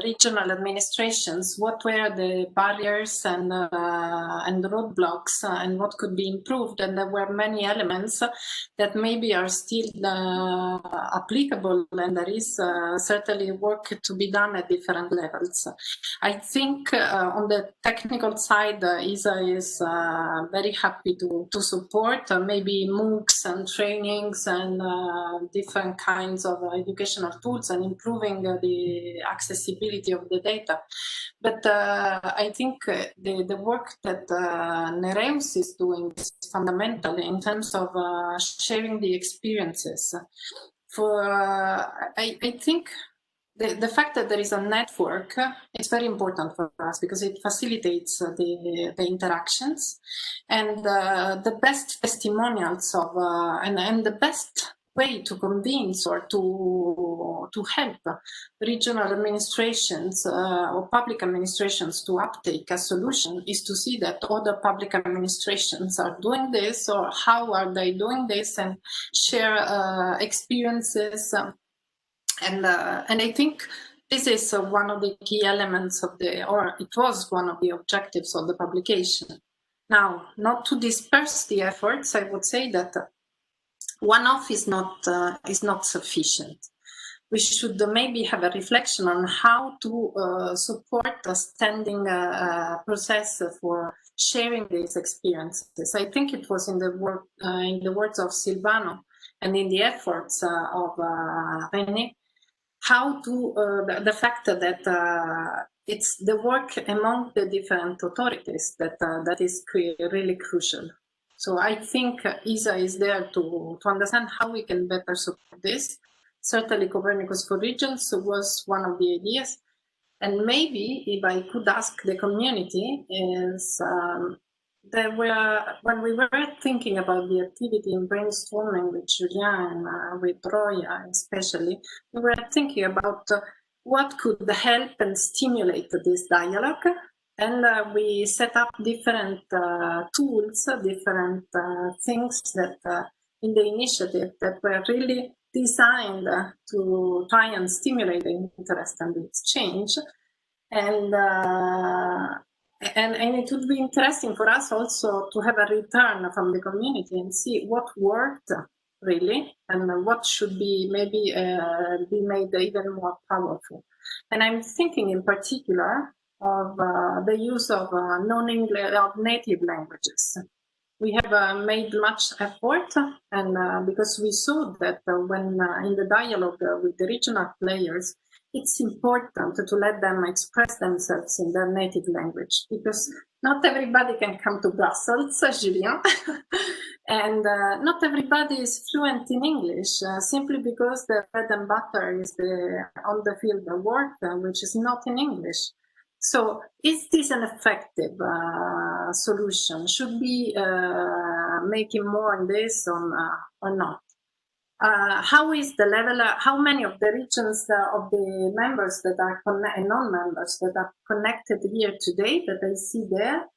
regional administrations what were the barriers and the roadblocks and what could be improved, and there were many elements that maybe are still applicable, and there is certainly work to be done at different levels. I think on the technical side, ISA is very happy to support maybe MOOCs and trainings and different kinds of educational tools and improving the accessibility of the data. But I think the work that Nereus is doing is fundamental in terms of sharing the experiences. I think the fact that there is a network is very important for us because it facilitates the interactions and the best testimonials of and the best way to convince or to help regional administrations or public administrations to uptake a solution is to see that other public administrations are doing this or how are they doing this and share experiences. And I think this is one of the key elements of or it was one of the objectives of the publication. Now, not to disperse the efforts, I would say that one-off is not sufficient. We should maybe have a reflection on how to support a standing process for sharing these experiences. I think it was in the words of Silvano and in the efforts of René, how to the fact that it's the work among the different authorities that is really crucial. So I think ESA is there to understand how we can better support this. Certainly Copernicus4Regions was one of the ideas. And maybe if I could ask the community is, when we were thinking about the activity in brainstorming with Julien and with Roya especially, we were thinking about what could help and stimulate this dialogue. And we set up different tools, different things that in the initiative that were really designed to try and stimulate the interest and the exchange. And it would be interesting for us also to have a return from the community and see what worked really and what should be maybe be made even more powerful. And I'm thinking in particular of the use of native languages. We have made much effort, and because we saw that when in the dialogue with the regional players, it's important to let them express themselves in their native language, because not everybody can come to Brussels, Julien, and not everybody is fluent in English, simply because the bread and butter is the on the field of work, which is not in English. So is this an effective solution? Should we making more on this or not? How is the level, how many of the regions of the members that are non-members that are connected here today that I see there,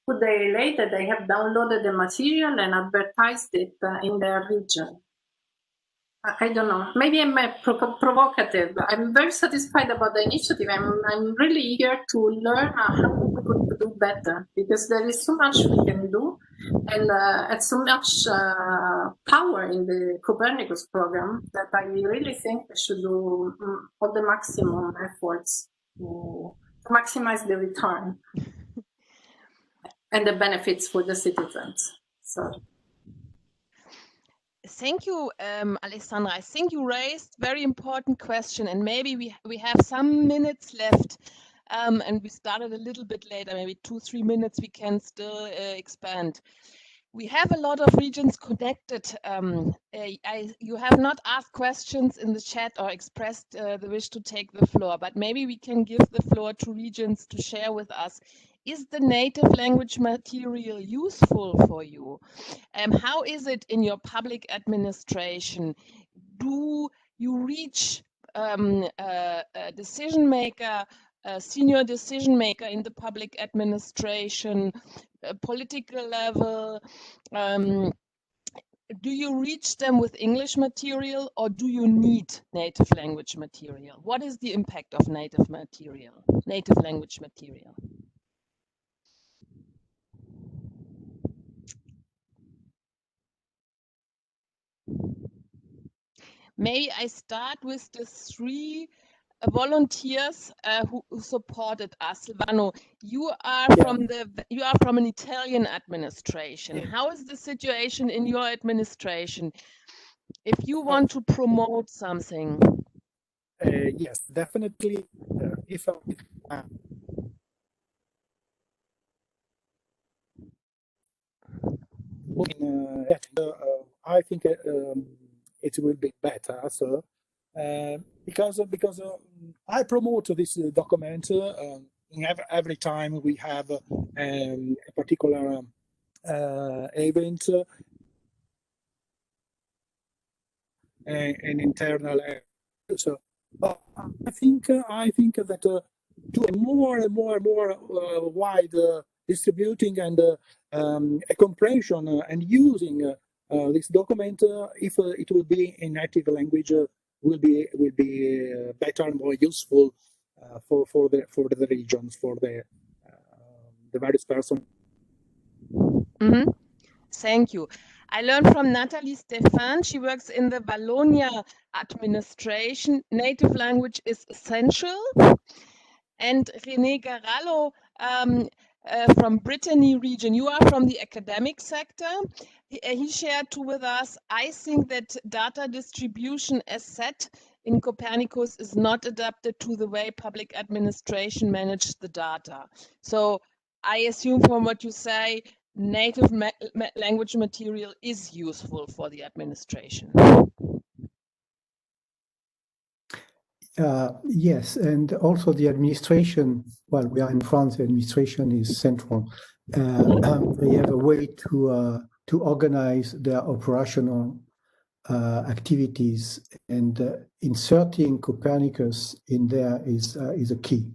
could they relate that they have downloaded the material and advertised it in their region? I don't know. Maybe I'm provocative. I'm very satisfied about the initiative. I'm really eager to learn how we could do better, because there is so much we can do, and so much power in the Copernicus program that I really think we should do all the maximum efforts to maximize the return and the benefits for the citizens. So. Thank you, Alessandra. I think you raised very important question, and maybe we have some minutes left, and we started a little bit later, maybe 2-3 minutes. We can still expand. We have a lot of regions connected. You have not asked questions in the chat or expressed the wish to take the floor, but maybe we can give the floor to regions to share with us. Is the native language material useful for you? How is it in your public administration? Do you reach a decision maker, a senior decision maker in the public administration, political level? Do you reach them with English material, or do you need native language material? What is the impact of native language material? May I start with the 3 volunteers who supported us? Silvano, you are from an Italian administration. Yeah. How is the situation in your administration? If you want to promote something. Yes, definitely. If I think it will be better. So because I promote this document every time we have a particular event, an internal. So I think that to a more and more wide distributing and a comprehension and using this document, if it will be in native language, will be better, more useful for the regions, for the various persons. Mm-hmm. Thank you. I learned from Nathalie Stefan. She works in the Wallonia administration. Native language is essential. And René Garallo from Brittany region. You are from the academic sector. He shared with us, I think that data distribution as set in Copernicus is not adapted to the way public administration manages the data. So I assume from what you say, native language material is useful for the administration. Yes, and also the administration, well, we are in France, the administration is central. They have a way to organize their operational activities, and inserting Copernicus in there is a key.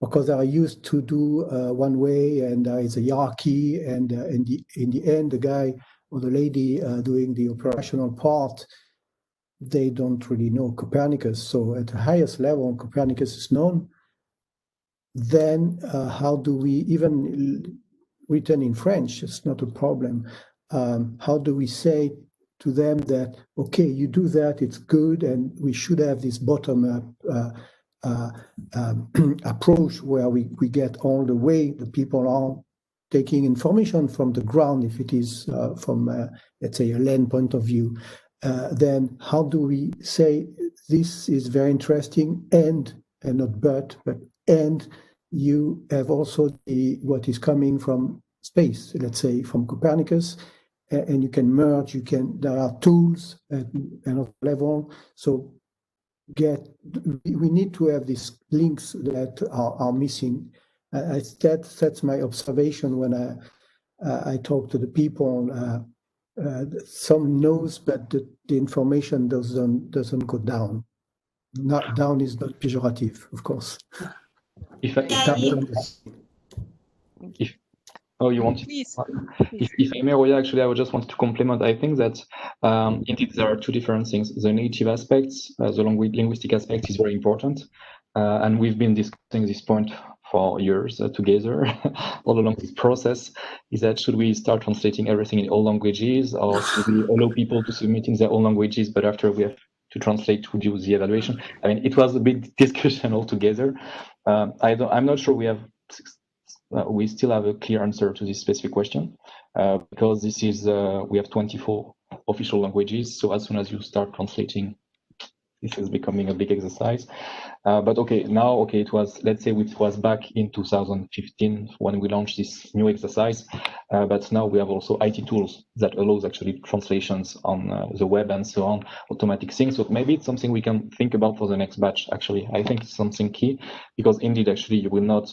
Because they are used to do one way, and there is a hierarchy, and in the end, the guy or the lady doing the operational part, they don't really know Copernicus. So at the highest level, Copernicus is known. Then how do we, even written in French, it's not a problem. How do we say to them that, okay, you do that, it's good, and we should have this bottom-up approach where we get all the way the people are taking information from the ground, if it is from, let's say, a land point of view. Then how do we say this is very interesting, and not but and you have also what is coming from space, let's say from Copernicus, and you can merge, there are tools at another level. So we need to have these links that are missing. That's my observation when I talk to the people. Some knows, but the information doesn't go down. Not down is not pejorative, of course. Oh, you want? Please. If I may, Roya, actually, I just wanted to complement. I think that indeed there are two different things. The native aspects, the linguistic aspect is very important. And we've been discussing this point for years together all along this process, is that should we start translating everything in all languages, or should we allow people to submit in their own languages, but after we have to translate to do the evaluation? I mean, it was a big discussion altogether. I'm not sure we still have a clear answer to this specific question, because this is we have 24 official languages. So as soon as you start translating, this is becoming a big exercise. But okay, now, okay, let's say it was back in 2015 when we launched this new exercise. But now we have also IT tools that allows actually translations on the web and so on, automatic things. So maybe it's something we can think about for the next batch, actually. I think it's something key, because indeed, actually, you will not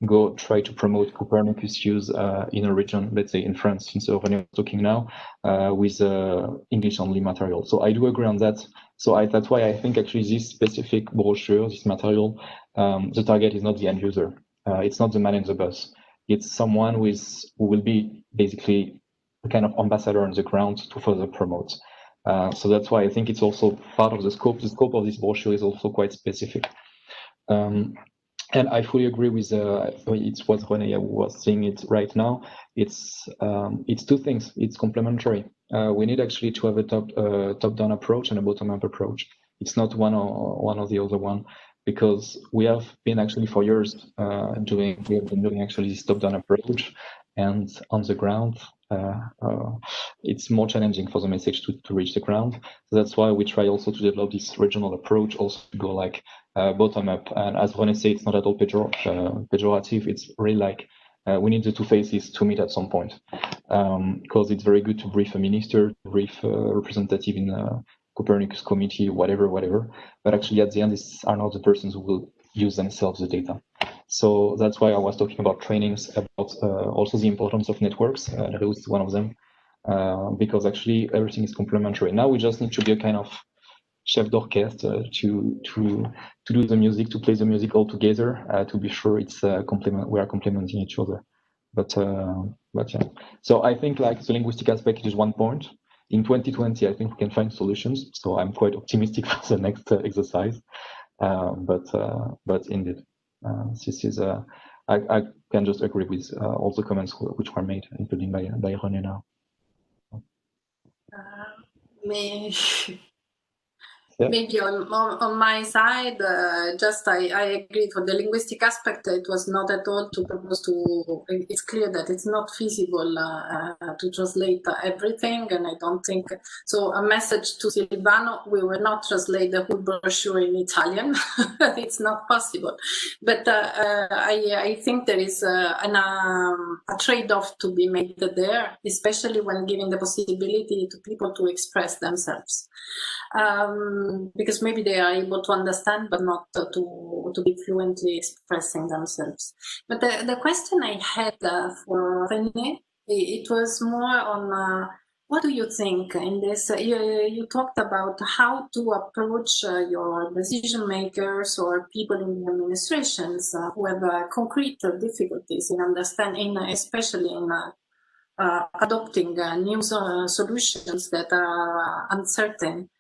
go try to promote Copernicus use in a region, let's say in France, since we're talking now, with English-only material. So I do agree on that. So that's why I think actually this specific brochure, this material, the target is not the end user. It's not the man in the bus. It's someone who will be basically a kind of ambassador on the ground to further promote. So that's why I think it's also part of the scope. The scope of this brochure is also quite specific. And I fully agree with it's what René was saying it right now. It's two things. It's complementary. We need actually to have a top-down approach and a bottom-up approach. It's not one or the other one, because we have been actually for years doing actually this top-down approach, and on the ground it's more challenging for the message to reach the ground. So that's why we try also to develop this regional approach, also to go like bottom up. And as René said, it's not at all pejorative. It's really like we need the two faces to meet at some point, because it's very good to brief a minister, to brief a representative in a Copernicus committee, whatever. But actually, at the end, these are not the persons who will use themselves the data. So that's why I was talking about trainings, about also the importance of networks. Reus is one of them, because actually everything is complementary. Now we just need to be a kind of chef d'orchestre to do the music, to play the music all together, to be sure it's we are complementing each other. But yeah. So I think like the linguistic aspect is one point. In 2020, I think we can find solutions. So I'm quite optimistic for the next exercise. But indeed, this is I can just agree with all the comments which were made, including by René now. Yeah. Maybe on my side, I agree for the linguistic aspect. It was not at all to propose to. It's clear that it's not feasible to translate everything, and I don't think so. A message to Silvano: we will not translate the whole brochure in Italian. It's not possible. But I think there is a trade-off to be made there, especially when giving the possibility to people to express themselves. Because maybe they are able to understand, but not to be fluently expressing themselves. But the question I had for René, it was more on what do you think in this? You talked about how to approach your decision makers or people in the administrations who have concrete difficulties in understanding, especially in adopting new solutions that are uncertain.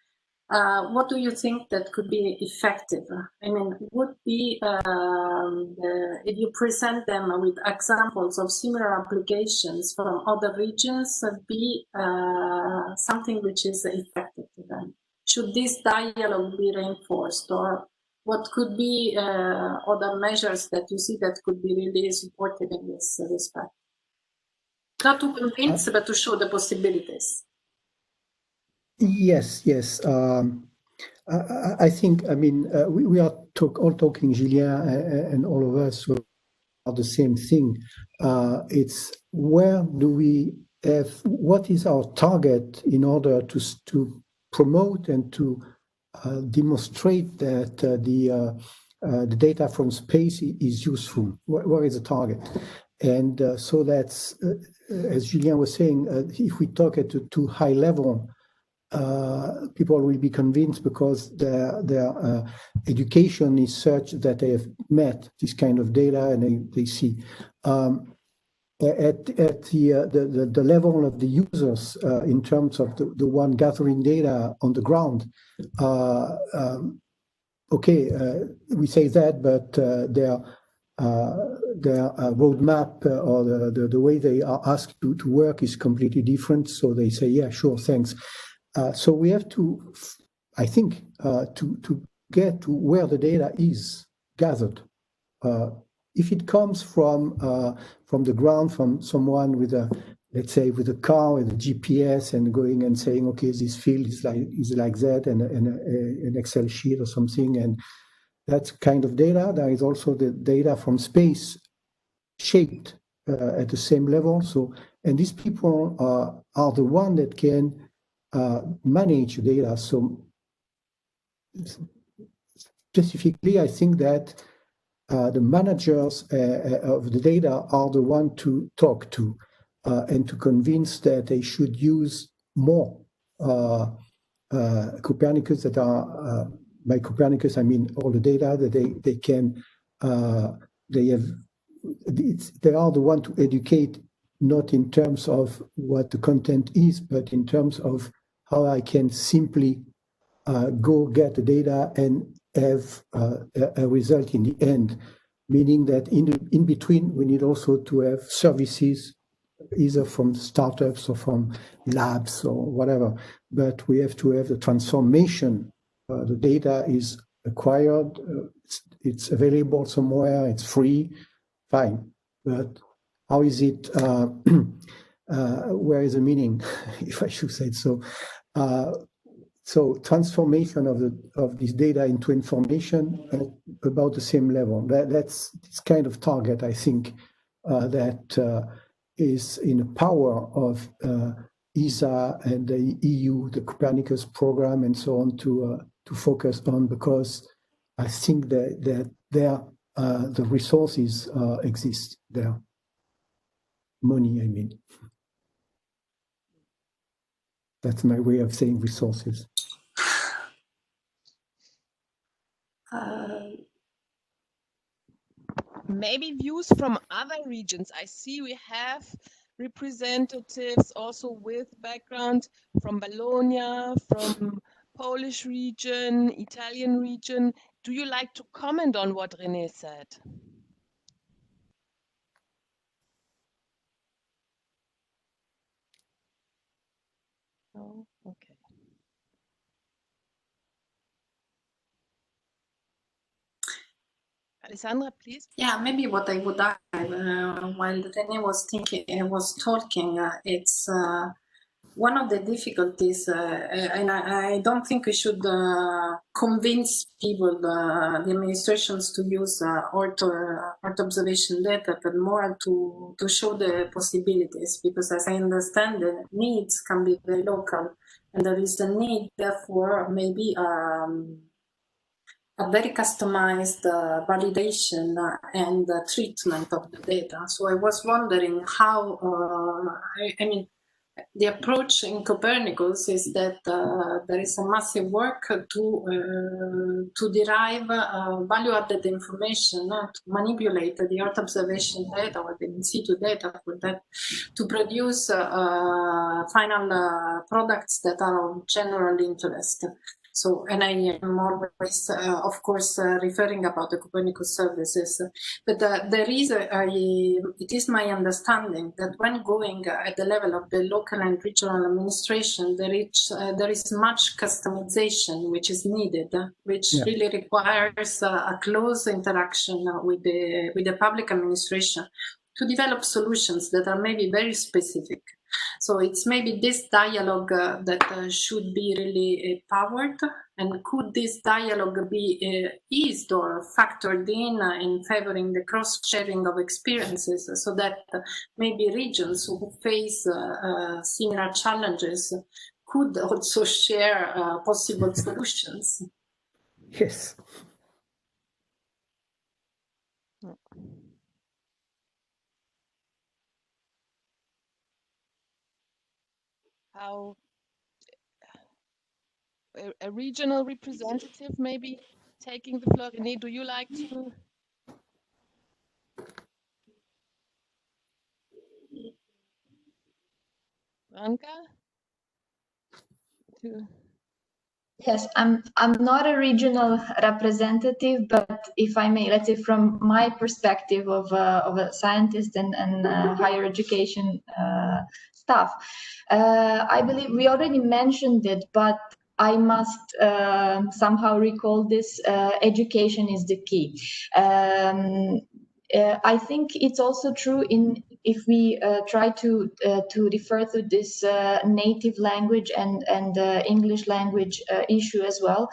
What do you think that could be effective? I mean, would be if you present them with examples of similar applications from other regions, be something which is effective to them? Should this dialogue be reinforced, or what could be other measures that you see that could be really supportive in this respect? Not to convince, but to show the possibilities. Yes, yes. I think, I mean, we are all talking, Julien and all of us, are the same thing. It's where do we have, what is our target in order to promote and to demonstrate that the data from space is useful? Where is the target? And so that's, as Julien was saying, if we talk at a too high level, people will be convinced because their education is such that they have met this kind of data and they see. At the level of the users, in terms of the one gathering data on the ground, we say that, but their roadmap or the way they are asked to work is completely different. So they say, yeah, sure, thanks. So we have to, I think, to get to where the data is gathered. If it comes from the ground, from someone with a, let's say, with a car with a GPS and going and saying, okay, this field is like that, and an Excel sheet or something, and that kind of data. There is also the data from space shaped at the same level. So, and these people are the one that can manage data. So specifically, I think that the managers of the data are the one to talk to and to convince that they should use more Copernicus that are, by Copernicus, I mean all the data that they can, they have, they are the one to educate, not in terms of what the content is, but in terms of how I can simply go get the data and have a result in the end. Meaning that in between, we need also to have services, either from startups or from labs or whatever. But we have to have the transformation. The data is acquired, it's available somewhere, it's free, fine. But how is it, where is the meaning, if I should say so? So transformation of this data into information at about the same level. That's this kind of target, I think, that is in the power of ESA and the EU, the Copernicus program, and so on to focus on, because I think that there the resources exist there. Money, I mean. That's my way of saying resources. Maybe views from other regions. I see we have representatives also with background from Bologna, from Polish region, Italian region. Do you like to comment on what René said? No? Okay. Alessandra, please. Yeah, maybe what I would add while René was talking, it's one of the difficulties, and I don't think we should convince people, the administrations, to use Earth observation data, but more to show the possibilities, because as I understand, the needs can be very local, and there is the need, therefore, maybe a very customized validation and treatment of the data. So I was wondering how, I mean, the approach in Copernicus is that there is a massive work to derive value-added information, to manipulate the Earth observation data or the in situ data for that, to produce final products that are of general interest. So, and I am always, of course, referring about the Copernicus services, but there is, it is my understanding that when going at the level of the local and regional administration, there is much customization which is needed, which really requires a close interaction with the public administration to develop solutions that are maybe very specific. So it's maybe this dialogue that should be really powered, and could this dialogue be eased or factored in favoring the cross-sharing of experiences, so that maybe regions who face similar challenges could also share possible solutions? Yes. How a regional representative maybe taking the floor. René, do you like to? Branka? Yes, I'm not a regional representative, but if I may, let's say from my perspective of a scientist and higher education staff, I believe we already mentioned it, but I must somehow recall this: education is the key. I think it's also true if we try to refer to this native language and English language issue as well.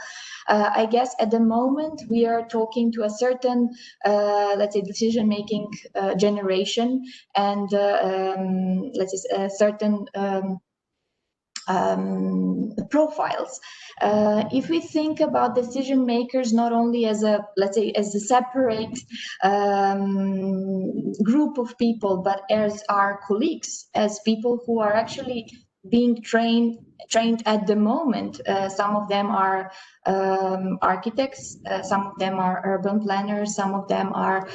I guess at the moment we are talking to a certain, let's say, decision-making generation, and let's say a certain profiles. If we think about decision makers not only as a, let's say, as a separate group of people, but as our colleagues, as people who are actually being trained at the moment. Some of them are architects, some of them are urban planners, some of them are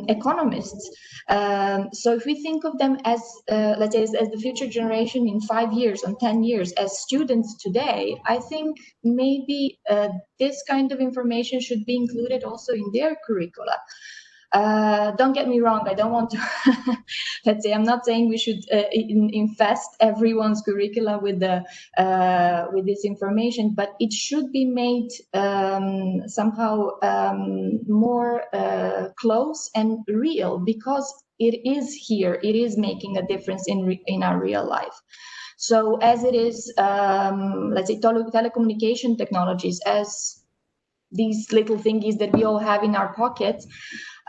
economists. So if we think of them as, let's say, as the future generation in 5 years, and 10 years, as students today, I think maybe this kind of information should be included also in their curricula. Don't get me wrong, I don't want to, let's say, I'm not saying we should infest everyone's curricula with this information, but it should be made somehow more close and real, because it is here, it is making a difference in our real life. So as it is, let's say, telecommunication technologies, as these little thingies that we all have in our pockets,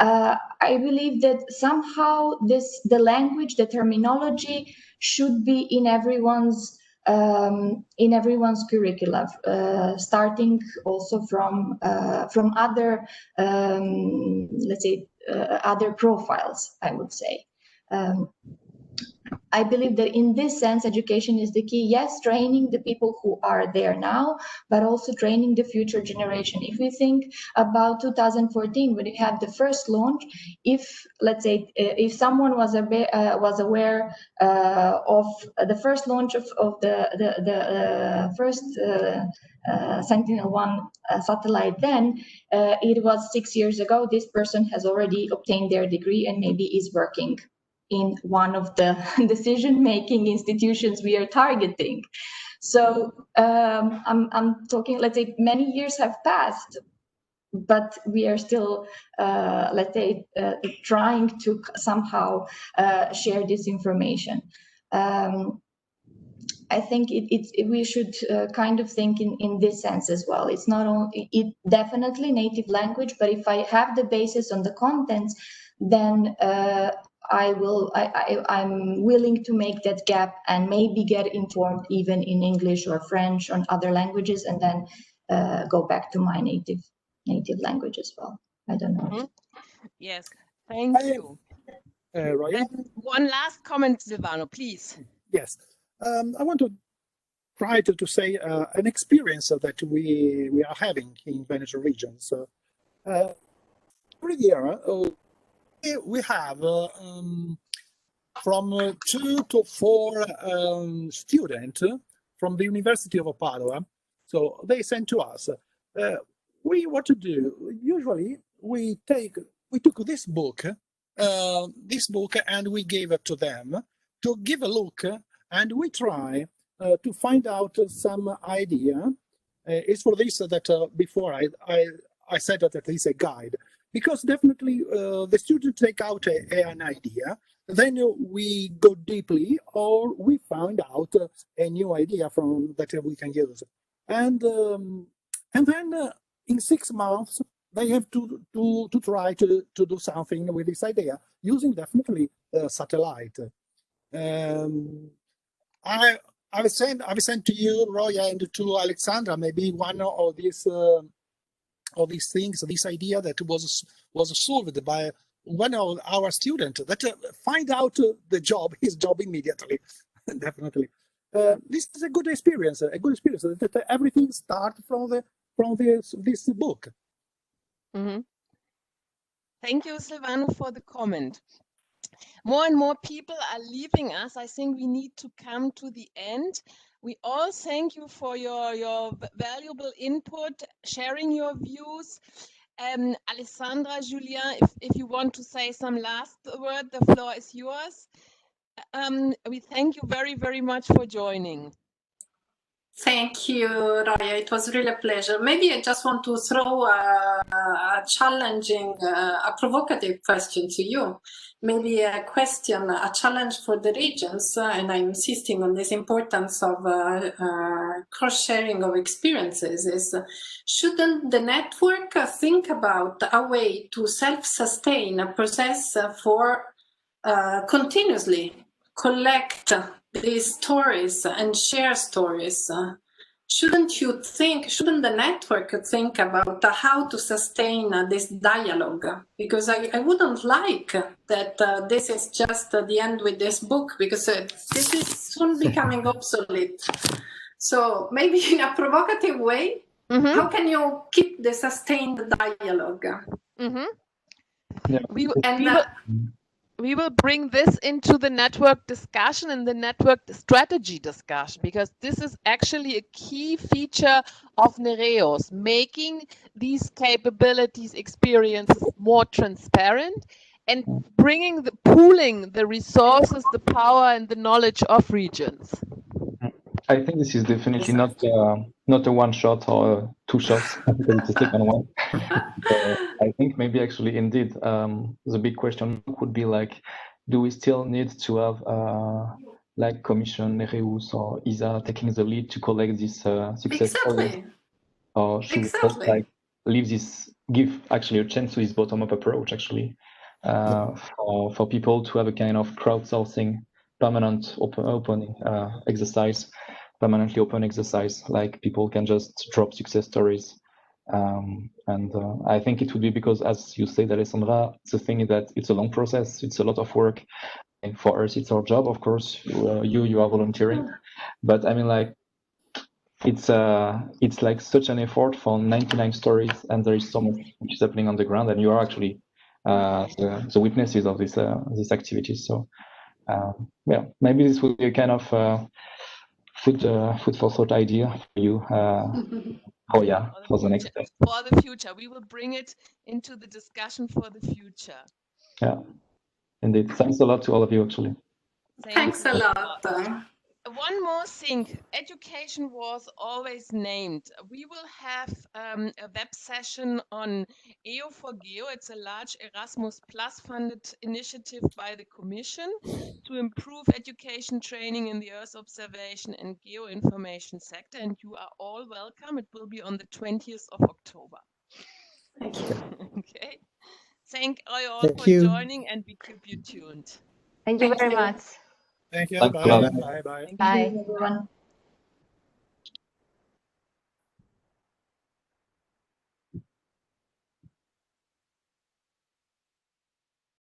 I believe that somehow the language, the terminology should be in everyone's curricula, starting also from other, let's say, other profiles, I would say. I believe that in this sense, education is the key. Yes, training the people who are there now, but also training the future generation. If we think about 2014, when we had the first launch, if, let's say, if someone was aware of the first launch of the first Sentinel-1 satellite, then it was 6 years ago. This person has already obtained their degree and maybe is working in one of the decision-making institutions we are targeting. So I'm talking, let's say, many years have passed. but we are still, let's say, trying to somehow share this information. I think we should kind of think in this sense as well. It's not only definitely native language, but if I have the basis on the contents, then I'm willing to make that gap and maybe get informed even in English or French or other languages, and then go back to my native language as well. I don't know. Yes, thank you. Roya? One last comment, Silvano, please. Yes. I want to try to say an experience that we are having in Veneto regions. Every year, we have from 2 to 4 students from the University of Padua. So they send to us. What to do? Usually, we took this book, and we gave it to them to give a look, and we try to find out some idea. It's for this that before I said that it's a guide, because definitely the students take out an idea, then we go deeply, or we find out a new idea from that we can use, and then in 6 months they have to try to do something with this idea using definitely satellite. I've sent to you, Roya, and to Alexandra, maybe one of these things, this idea that was solved by one of our students that find out his job immediately. Definitely, this is a good experience. That everything starts from this book. Mm-hmm. Thank you, Silvano, for the comment. More and more people are leaving us. I think we need to come to the end. We all thank you for your valuable input, sharing your views. Alessandra, Julien, if you want to say some last word, the floor is yours. We thank you very, very much for joining. Thank you, Roya. It was really a pleasure. Maybe I just want to throw a challenging, a provocative question to you. Maybe a question, a challenge for the regions, and I'm insisting on this importance of cross-sharing of experiences, is shouldn't the network think about a way to self-sustain a process for continuously collect these stories and share stories? Shouldn't the network think about how to sustain this dialogue? Because I wouldn't like that this is just the end with this book, because this is soon becoming obsolete. So maybe in a provocative way, how can you keep the sustained dialogue? Yeah. We will bring this into the network discussion and the network strategy discussion, because this is actually a key feature of Nereus, making these capabilities, experiences more transparent and pooling the resources, the power and the knowledge of regions. I think this is definitely not a one shot or 2 shots, because it's a second one. I think maybe actually indeed the big question would be like, do we still need to have like Commission, Nereus or ISA taking the lead to collect this success stories? Or should we just like give actually a chance to this bottom-up approach actually for people to have a kind of crowdsourcing permanent open exercise, permanently open exercise, like people can just drop success stories. And I think it would be because, as you said, Alessandra, the thing is that it's a long process, it's a lot of work, and for us it's our job, of course. You are volunteering, but I mean, like, it's like such an effort for 99 stories, and there is so much which is happening on the ground, and you are actually the witnesses of these activities. So yeah, maybe this would be a kind of food for thought idea for you. Oh yeah, for the next step. For the future, we will bring it into the discussion for the future. Yeah, indeed. Thanks a lot to all of you, actually. Thanks a lot. one more thing, education was always named. We will have a web session on EO4Geo. It's a large Erasmus Plus funded initiative by the Commission to improve education training in the Earth observation and geoinformation sector. And you are all welcome. It will be on the 20th of October. Thank you. Okay. Thank you all Thank for you. joining, and we keep you tuned. Thank you very much. Thank you. Thanks a Bye. lot. Bye. Bye. Thank Bye. you, everyone.